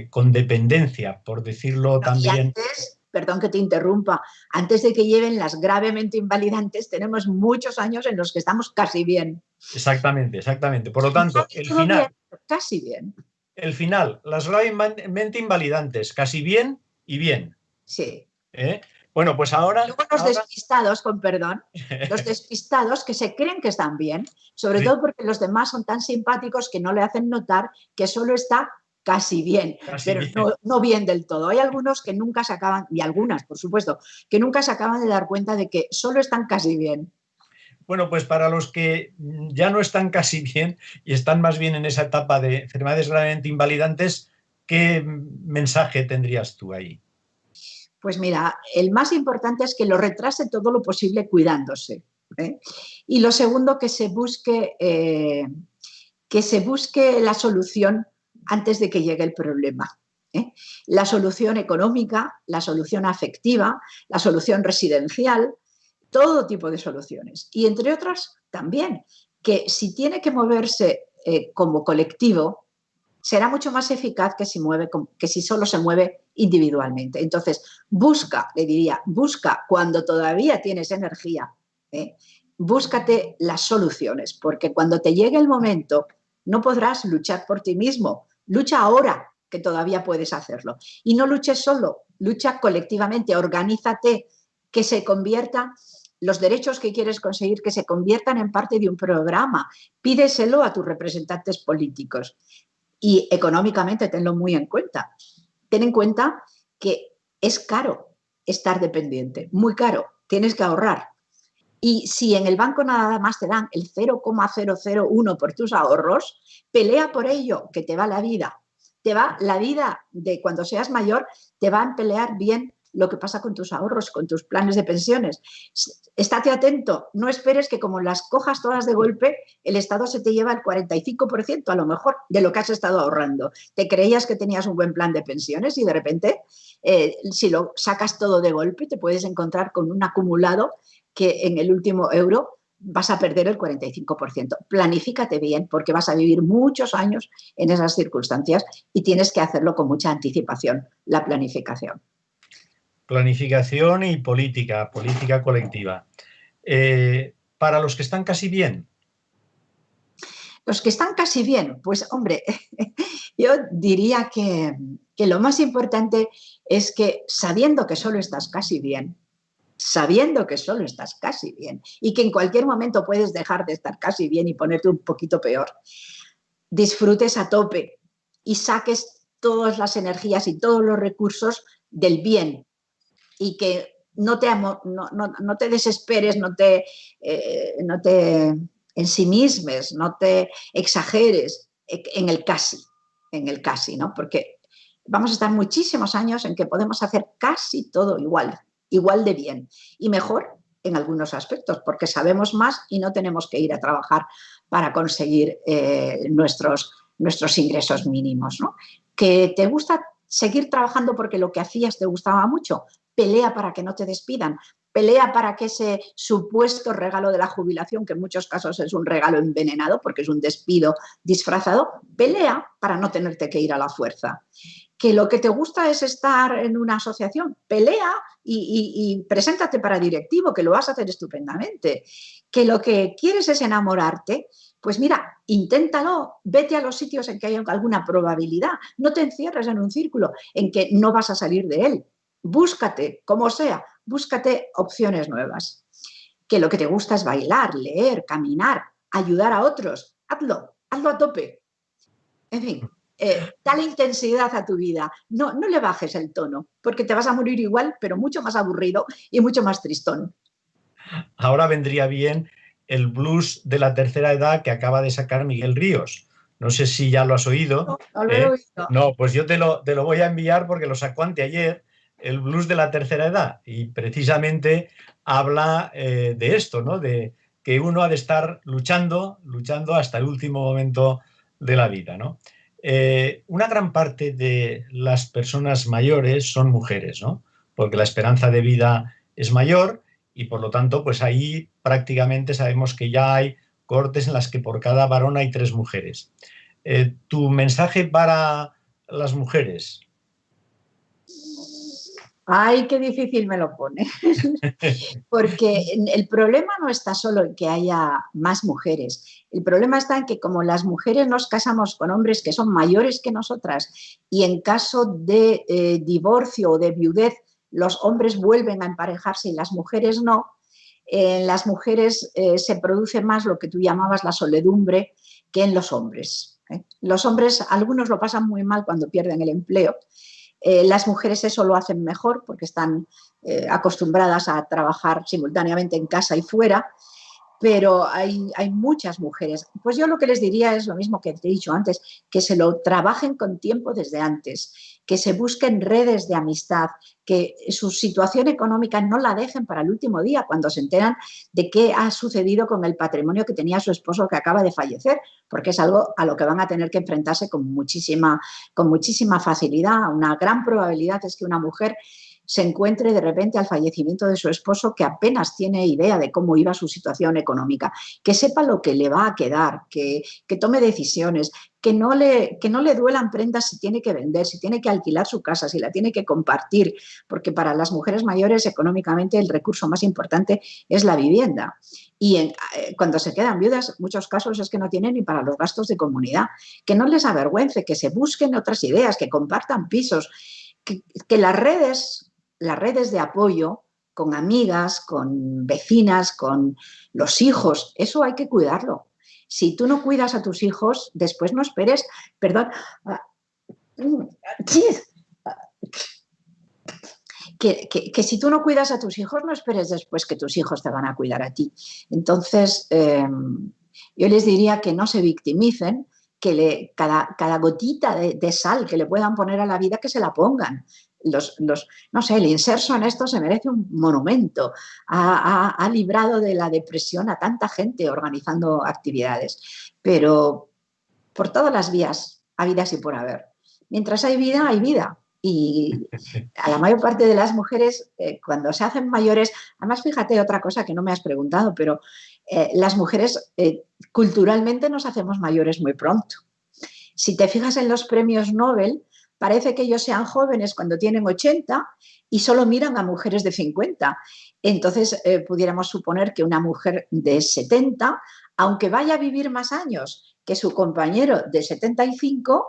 Con dependencia, por decirlo Y también. antes, perdón que te interrumpa, antes de que lleven las gravemente invalidantes, tenemos muchos años en los que estamos casi bien. Exactamente, exactamente. Por lo tanto, Todo bien, casi bien. el final, las gravemente invalidantes, casi bien y bien. Sí. ¿Eh? Bueno, pues ahora... Luego los despistados, con perdón, los despistados que se creen que están bien, sobre Sí, todo porque los demás son tan simpáticos que no le hacen notar que solo está casi bien, casi pero bien. no bien del todo. Hay algunos que nunca se acaban, y algunas, por supuesto, que nunca se acaban de dar cuenta de que solo están casi bien. Bueno, pues para los que ya no están casi bien y están más bien en esa etapa de enfermedades gravemente invalidantes, ¿qué mensaje tendrías tú ahí? Pues mira, el más importante es que lo retrase todo lo posible cuidándose. ¿Eh? Y lo segundo, que se busque la solución antes de que llegue el problema. ¿Eh? La solución económica, la solución afectiva, la solución residencial, todo tipo de soluciones. Y entre otras también, que si tiene que moverse como colectivo, será mucho más eficaz que si solo se mueve individualmente. Entonces, le diría, busca cuando todavía tienes energía, ¿eh? Búscate las soluciones, porque cuando te llegue el momento no podrás luchar por ti mismo. Lucha ahora, que todavía puedes hacerlo. Y no luches solo, lucha colectivamente, organízate, que se convierta los derechos que quieres conseguir, que se conviertan en parte de un programa. Pídeselo a tus representantes políticos. Y económicamente tenlo muy en cuenta. Ten en cuenta que es caro estar dependiente, muy caro, tienes que ahorrar. Y si en el banco nada más te dan el 0,001 por tus ahorros, pelea por ello, que te va la vida. Te va la vida de cuando seas mayor, te va a pelear bien lo que pasa con tus ahorros, con tus planes de pensiones. Estate atento, no esperes que como las cojas todas de golpe, el Estado se te lleva el 45% a lo mejor de lo que has estado ahorrando. Te creías que tenías un buen plan de pensiones y de repente, si lo sacas todo de golpe, te puedes encontrar con un acumulado que en el último euro vas a perder el 45%. Planifícate bien porque vas a vivir muchos años en esas circunstancias y tienes que hacerlo con mucha anticipación, la planificación. Planificación y política, política colectiva. Para los que están casi bien. Los que están casi bien, pues hombre, yo diría que lo más importante es que sabiendo que solo estás casi bien, sabiendo que solo estás casi bien y que en cualquier momento puedes dejar de estar casi bien y ponerte un poquito peor, disfrutes a tope y saques todas las energías y todos los recursos del bien y que no te desesperes, no te ensimismes, no te exageres en el casi, ¿no? Porque vamos a estar muchísimos años en que podemos hacer casi todo igual de bien y mejor en algunos aspectos, porque sabemos más y no tenemos que ir a trabajar para conseguir nuestros ingresos mínimos, ¿no? Que te gusta seguir trabajando porque lo que hacías te gustaba mucho, pelea para que no te despidan, pelea para que ese supuesto regalo de la jubilación, que en muchos casos es un regalo envenenado porque es un despido disfrazado, pelea para no tenerte que ir a la fuerza. Que lo que te gusta es estar en una asociación, pelea y preséntate para directivo, que lo vas a hacer estupendamente. Que lo que quieres es enamorarte, pues mira, inténtalo, vete a los sitios en que hay alguna probabilidad, no te encierres en un círculo en que no vas a salir de él. Búscate, como sea, búscate opciones nuevas. Que lo que te gusta es bailar, leer, caminar, ayudar a otros, hazlo a tope. En fin, dale intensidad a tu vida, no le bajes el tono, porque te vas a morir igual, pero mucho más aburrido y mucho más tristón. Ahora vendría bien el blues de la tercera edad que acaba de sacar Miguel Ríos. No sé si ya lo has oído. No lo he oído. No, pues yo te lo voy a enviar porque lo sacó anteayer, el blues de la tercera edad. Y precisamente habla de esto, ¿no? De que uno ha de estar luchando hasta el último momento de la vida, ¿no? Una gran parte de las personas mayores son mujeres, ¿no? Porque la esperanza de vida es mayor y por lo tanto, pues ahí prácticamente sabemos que ya hay cohortes en las que por cada varón hay 3 mujeres. ¿Tu mensaje para las mujeres? Ay, qué difícil me lo pone. Porque el problema no está solo en que haya más mujeres. El problema está en que como las mujeres nos casamos con hombres que son mayores que nosotras y en caso de divorcio o de viudez los hombres vuelven a emparejarse y las mujeres no, en las mujeres se produce más lo que tú llamabas la soledumbre que en los hombres. Los hombres, algunos lo pasan muy mal cuando pierden el empleo. Las mujeres eso lo hacen mejor porque están acostumbradas a trabajar simultáneamente en casa y fuera, pero hay muchas mujeres. Pues yo lo que les diría es lo mismo que te he dicho antes, que se lo trabajen con tiempo desde antes, que se busquen redes de amistad, que su situación económica no la dejen para el último día, cuando se enteran de qué ha sucedido con el patrimonio que tenía su esposo que acaba de fallecer, porque es algo a lo que van a tener que enfrentarse con muchísima facilidad. Una gran probabilidad es que una mujer se encuentre de repente al fallecimiento de su esposo que apenas tiene idea de cómo iba su situación económica, que sepa lo que le va a quedar, que tome decisiones, que no le duelan prendas si tiene que vender, si tiene que alquilar su casa, si la tiene que compartir, porque para las mujeres mayores económicamente el recurso más importante es la vivienda. Y cuando se quedan viudas, en muchos casos es que no tienen ni para los gastos de comunidad, que no les avergüence, que se busquen otras ideas, que compartan pisos, que las redes de apoyo con amigas, con vecinas, con los hijos, eso hay que cuidarlo. Si tú no cuidas a tus hijos, después no esperes, perdón, que si tú no cuidas a tus hijos, no esperes después que tus hijos te van a cuidar a ti. Entonces, yo les diría que no se victimicen, que cada gotita de sal que le puedan poner a la vida, que se la pongan. No sé, el Inserso en esto se merece un monumento. Ha librado de la depresión a tanta gente organizando actividades, pero por todas las vías, habidas y por haber. Mientras hay vida, hay vida. Y a la mayor parte de las mujeres, cuando se hacen mayores, además fíjate otra cosa que no me has preguntado, pero las mujeres culturalmente nos hacemos mayores muy pronto. Si te fijas en los premios Nobel, parece que ellos sean jóvenes cuando tienen 80 y solo miran a mujeres de 50. Entonces, pudiéramos suponer que una mujer de 70, aunque vaya a vivir más años que su compañero de 75,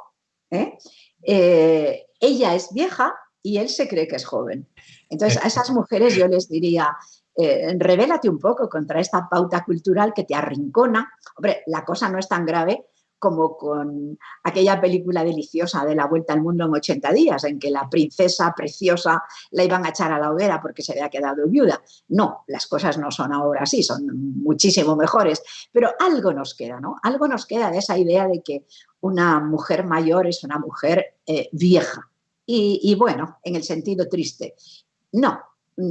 ella es vieja y él se cree que es joven. Entonces, a esas mujeres yo les diría, revélate un poco contra esta pauta cultural que te arrincona. Hombre, la cosa no es tan grave como con aquella película deliciosa de La Vuelta al Mundo en 80 días, en que la princesa preciosa la iban a echar a la hoguera porque se había quedado viuda. No, las cosas no son ahora así, son muchísimo mejores, pero algo nos queda, ¿no? Algo nos queda de esa idea de que una mujer mayor es una mujer vieja. Y bueno, en el sentido triste. No,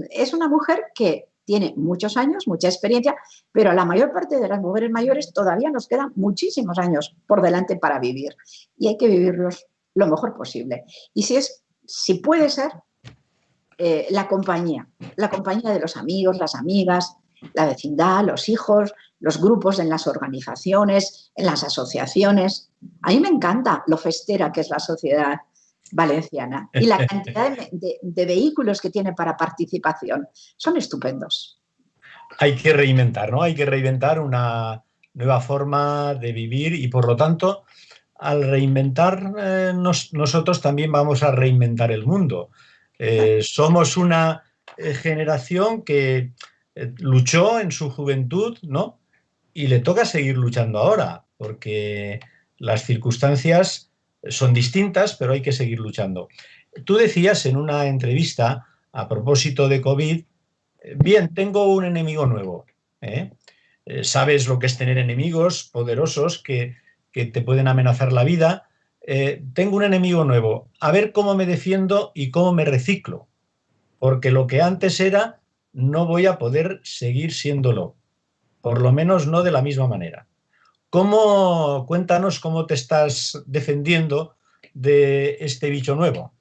es una mujer que tiene muchos años, mucha experiencia, pero a la mayor parte de las mujeres mayores todavía nos quedan muchísimos años por delante para vivir y hay que vivirlos lo mejor posible. Y si puede ser, la compañía de los amigos, las amigas, la vecindad, los hijos, los grupos en las organizaciones, en las asociaciones. A mí me encanta lo festera que es la sociedad valenciana y la cantidad de vehículos que tiene para participación son estupendos. Hay que reinventar, ¿no? Hay que reinventar una nueva forma de vivir y, por lo tanto, al reinventar, nosotros también vamos a reinventar el mundo. Somos una generación que luchó en su juventud, ¿no? Y le toca seguir luchando ahora, porque las circunstancias son distintas, pero hay que seguir luchando. Tú decías en una entrevista a propósito de COVID, bien, tengo un enemigo nuevo. Sabes lo que es tener enemigos poderosos que te pueden amenazar la vida. Tengo un enemigo nuevo. A ver cómo me defiendo y cómo me reciclo. Porque lo que antes era, no voy a poder seguir siéndolo. Por lo menos no de la misma manera. Cuéntanos cómo te estás defendiendo de este bicho nuevo.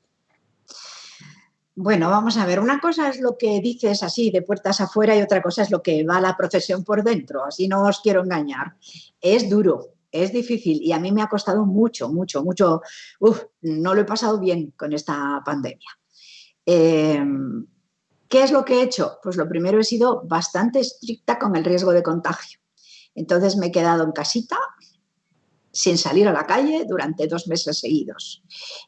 Bueno, vamos a ver, una cosa es lo que dices así de puertas afuera y otra cosa es lo que va a la procesión por dentro, así no os quiero engañar. Es duro, es difícil y a mí me ha costado mucho, mucho, mucho. Uf, no lo he pasado bien con esta pandemia. Eh, ¿Qué es lo que he hecho? Pues lo primero he sido bastante estricta con el riesgo de contagio. Entonces me he quedado en casita sin salir a la calle durante 2 meses seguidos.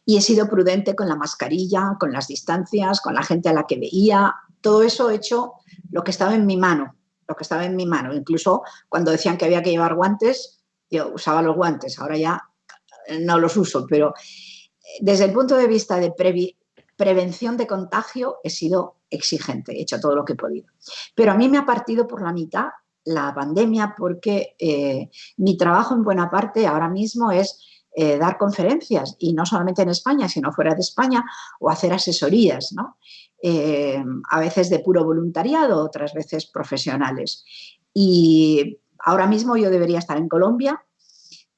Y he sido prudente con la mascarilla, con las distancias, con la gente a la que veía. Todo eso he hecho lo que estaba en mi mano, lo que estaba en mi mano. Incluso cuando decían que había que llevar guantes, yo usaba los guantes, ahora ya no los uso, pero desde el punto de vista de prevención de contagio he sido exigente, he hecho todo lo que he podido. Pero a mí me ha partido por la mitad la pandemia porque mi trabajo en buena parte ahora mismo es dar conferencias y no solamente en España, sino fuera de España o hacer asesorías, ¿no? A veces de puro voluntariado, otras veces profesionales. Y ahora mismo yo debería estar en Colombia.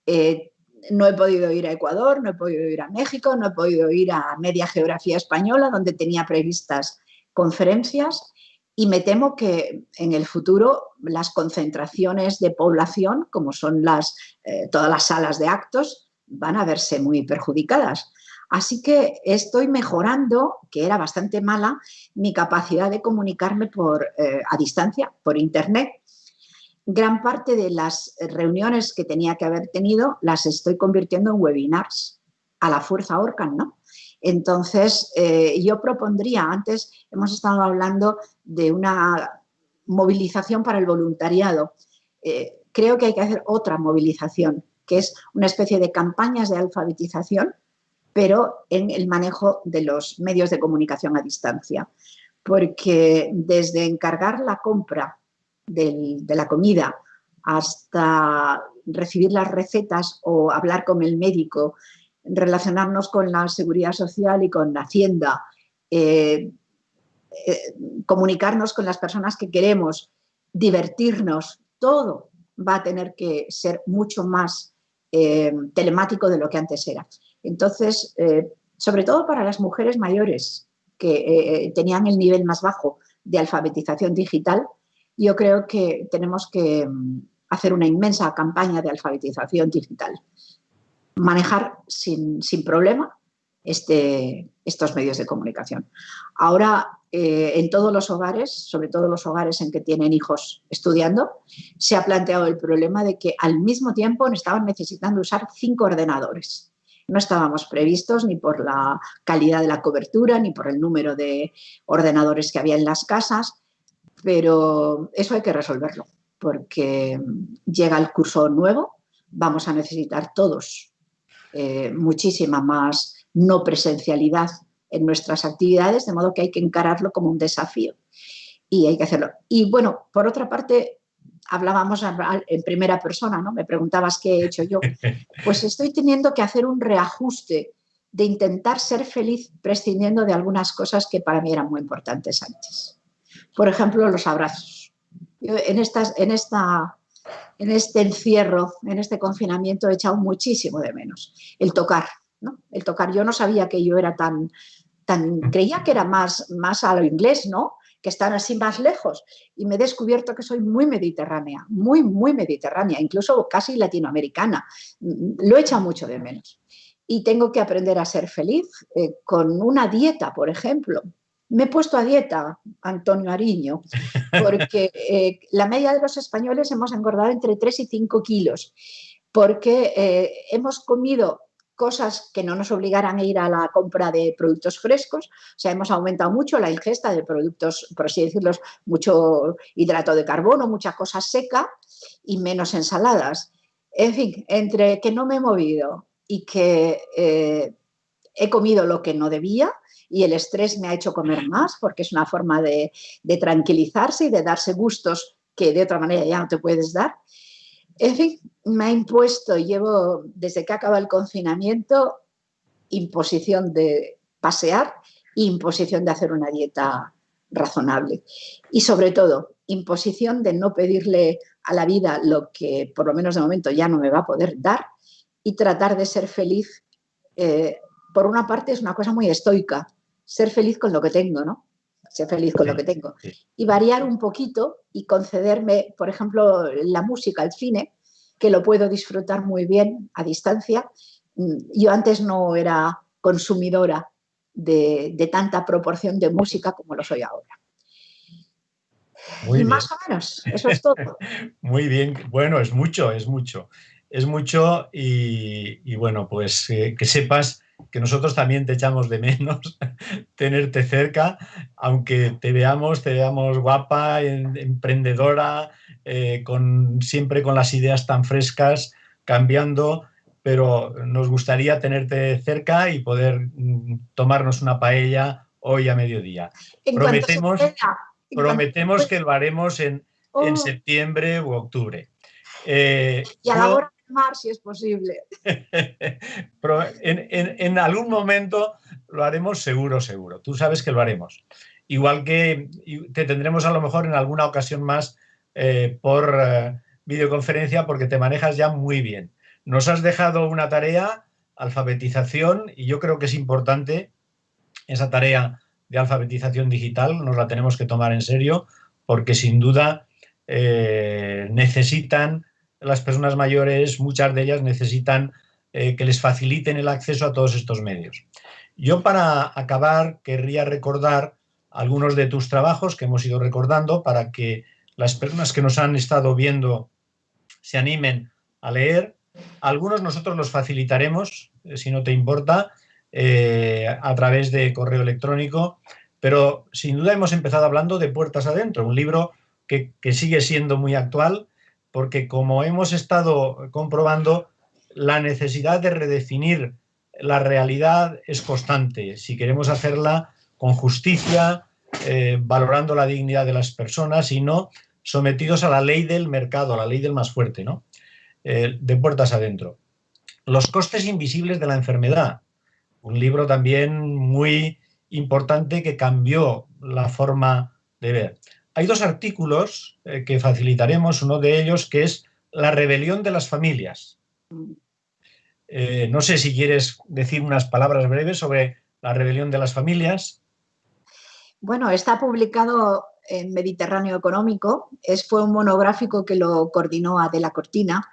No he podido ir a Ecuador, no he podido ir a México, no he podido ir a Media Geografía Española, donde tenía previstas conferencias, y me temo que en el futuro las concentraciones de población, como son todas las salas de actos, van a verse muy perjudicadas. Así que estoy mejorando, que era bastante mala, mi capacidad de comunicarme a distancia, por Internet. Gran parte de las reuniones que tenía que haber tenido las estoy convirtiendo en webinars. A la fuerza ahorcan, ¿no? Entonces, yo propondría, antes hemos estado hablando de una movilización para el voluntariado. Creo que hay que hacer otra movilización, que es una especie de campañas de alfabetización, pero en el manejo de los medios de comunicación a distancia. Porque desde encargar la compra de la comida hasta recibir las recetas o hablar con el médico, relacionarnos con la seguridad social y con la Hacienda, comunicarnos con las personas que queremos, divertirnos, todo va a tener que ser mucho más telemático de lo que antes era. Entonces, sobre todo para las mujeres mayores que tenían el nivel más bajo de alfabetización digital, yo creo que tenemos que hacer una inmensa campaña de alfabetización digital. Manejar sin problema estos medios de comunicación. Ahora, en todos los hogares, sobre todo los hogares en que tienen hijos estudiando, se ha planteado el problema de que al mismo tiempo estaban necesitando usar 5 ordenadores. No estábamos previstos ni por la calidad de la cobertura, ni por el número de ordenadores que había en las casas, pero eso hay que resolverlo, porque llega el curso nuevo, vamos a necesitar todos muchísima más no presencialidad en nuestras actividades, de modo que hay que encararlo como un desafío y hay que hacerlo. Y bueno, por otra parte, hablábamos en primera persona, ¿no? Me preguntabas qué he hecho yo. Pues estoy teniendo que hacer un reajuste de intentar ser feliz prescindiendo de algunas cosas que para mí eran muy importantes antes. Por ejemplo, los abrazos. Yo en este encierro, en este confinamiento, he echado muchísimo de menos el tocar, ¿no? El tocar. Yo no sabía que yo era creía que era más a lo inglés, ¿no? Que están así más lejos. Y me he descubierto que soy muy mediterránea, muy, muy mediterránea, incluso casi latinoamericana. Lo he echado mucho de menos. Y tengo que aprender a ser feliz con una dieta, por ejemplo. Me he puesto a dieta, Antonio Ariño, porque la media de los españoles hemos engordado entre 3 y 5 kilos, porque hemos comido cosas que no nos obligaran a ir a la compra de productos frescos, o sea, hemos aumentado mucho la ingesta de productos, por así decirlo, mucho hidrato de carbono, mucha cosa seca y menos ensaladas. En fin, entre que no me he movido y que he comido lo que no debía y el estrés me ha hecho comer más porque es una forma de tranquilizarse y de darse gustos que de otra manera ya no te puedes dar. En fin, me ha impuesto, llevo desde que acaba el confinamiento, imposición de pasear e imposición de hacer una dieta razonable. Y sobre todo, imposición de no pedirle a la vida lo que por lo menos de momento ya no me va a poder dar y tratar de ser feliz. Por una parte es una cosa muy estoica, ser feliz con lo que tengo, ¿no? Ser feliz con lo que tengo. Y variar un poquito y concederme, por ejemplo, la música, el cine, que lo puedo disfrutar muy bien a distancia. Yo antes no era consumidora de tanta proporción de música como lo soy ahora. Muy y bien. más o menos, eso es todo. Muy bien, bueno, es mucho, es mucho. Es mucho y bueno, pues que sepas que nosotros también te echamos de menos tenerte cerca, aunque te veamos guapa, emprendedora, siempre con las ideas tan frescas, cambiando, pero nos gustaría tenerte cerca y poder tomarnos una paella hoy a mediodía. En cuanto se Prometemos, pueda. prometemos que lo haremos en septiembre u octubre. Y a la hora del mar, si es posible. En algún momento lo haremos seguro, seguro. Tú sabes que lo haremos. Igual que te tendremos a lo mejor en alguna ocasión más por videoconferencia porque te manejas ya muy bien. Nos has dejado una tarea, alfabetización, y yo creo que es importante esa tarea de alfabetización digital, nos la tenemos que tomar en serio porque sin duda necesitan, las personas mayores, muchas de ellas necesitan que les faciliten el acceso a todos estos medios. Yo para acabar querría recordar algunos de tus trabajos que hemos ido recordando para que las personas que nos han estado viendo se animen a leer. Algunos nosotros los facilitaremos, si no te importa, a través de correo electrónico, pero sin duda hemos empezado hablando de Puertas Adentro, un libro que sigue siendo muy actual, porque como hemos estado comprobando, la necesidad de redefinir la realidad es constante. Si queremos hacerla con justicia, valorando la dignidad de las personas y no sometidos a la ley del mercado, a la ley del más fuerte, ¿no? De Puertas Adentro. Los costes invisibles de la enfermedad, un libro también muy importante que cambió la forma de ver. Hay dos artículos que facilitaremos, uno de ellos que es La rebelión de las familias. No sé si quieres decir unas palabras breves sobre la rebelión de las familias. Bueno, está publicado en Mediterráneo Económico, fue un monográfico que lo coordinó Adela Cortina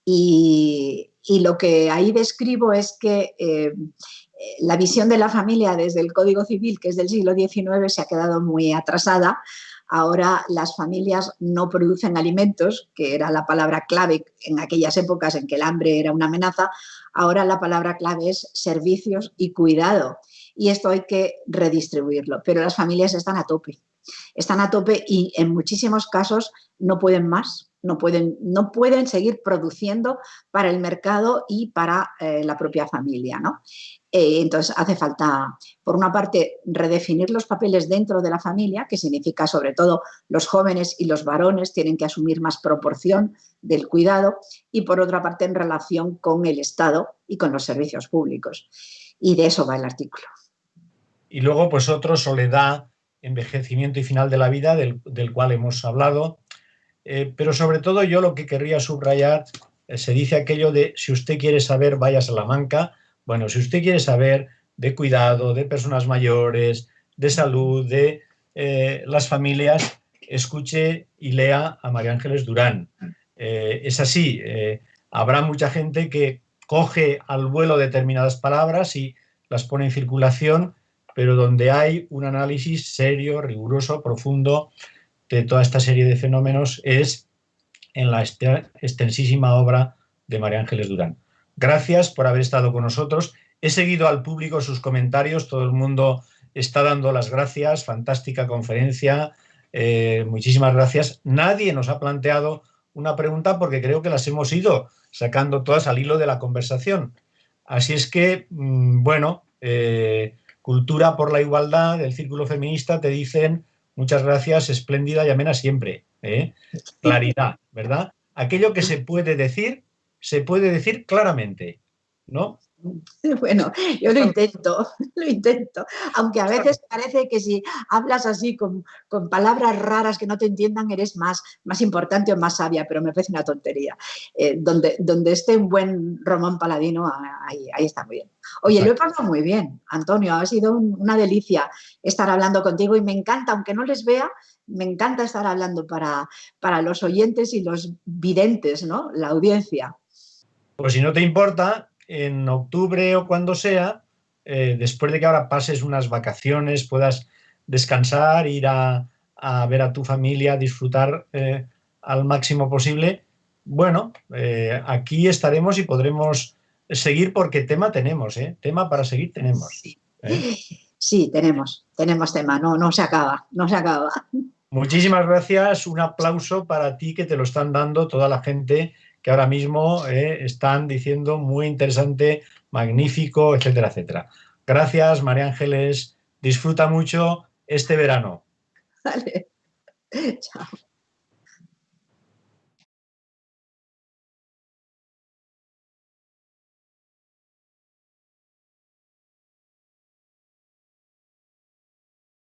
y lo que ahí describo es que la visión de la familia desde el Código Civil, que es del siglo XIX, se ha quedado muy atrasada. Ahora las familias no producen alimentos, que era la palabra clave en aquellas épocas en que el hambre era una amenaza. Ahora la palabra clave es servicios y cuidado. Y esto hay que redistribuirlo. Pero las familias están a tope. Están a tope y en muchísimos casos no pueden más. No pueden seguir produciendo para el mercado y para la propia familia, ¿no? Entonces hace falta, por una parte, redefinir los papeles dentro de la familia, que significa sobre todo los jóvenes y los varones tienen que asumir más proporción del cuidado, y por otra parte en relación con el Estado y con los servicios públicos. Y de eso va el artículo. Y luego, pues otro, soledad, envejecimiento y final de la vida, del cual hemos hablado. Pero sobre todo yo lo que querría subrayar, se dice aquello de si usted quiere saber, vaya a Salamanca. Bueno, si usted quiere saber de cuidado, de personas mayores, de salud, de las familias, escuche y lea a María Ángeles Durán. Es así, habrá mucha gente que coge al vuelo determinadas palabras y las pone en circulación, pero donde hay un análisis serio, riguroso, profundo de toda esta serie de fenómenos es en la extensísima obra de María Ángeles Durán. Gracias por haber estado con nosotros. He seguido al público sus comentarios, todo el mundo está dando las gracias, fantástica conferencia, muchísimas gracias. Nadie nos ha planteado una pregunta porque creo que las hemos ido sacando todas al hilo de la conversación. Así es que, bueno, Cultura por la Igualdad, del Círculo Feminista, te dicen muchas gracias, espléndida y amena siempre. Claridad, ¿verdad? Aquello que se puede decir claramente, ¿no? Bueno, yo lo intento, lo intento. Aunque a veces parece que si hablas así con palabras raras que no te entiendan, eres más importante o más sabia, pero me parece una tontería. Donde esté un buen Román Paladino, ahí está muy bien. Oye, lo he pasado muy bien, Antonio, ha sido una delicia estar hablando contigo y me encanta, aunque no les vea, me encanta estar hablando para los oyentes y los videntes, ¿no? La audiencia. Pues si no te importa, en octubre o cuando sea, después de que ahora pases unas vacaciones, puedas descansar, ir a ver a tu familia, disfrutar al máximo posible, bueno, aquí estaremos y podremos seguir porque tema tenemos, ¿eh? Tema para seguir tenemos. Sí, sí, tenemos tema, no se acaba, no se acaba. Muchísimas gracias, un aplauso para ti que te lo están dando toda la gente que ahora mismo están diciendo muy interesante, magnífico, etcétera, etcétera. Gracias, María Ángeles, disfruta mucho este verano. Vale, chao.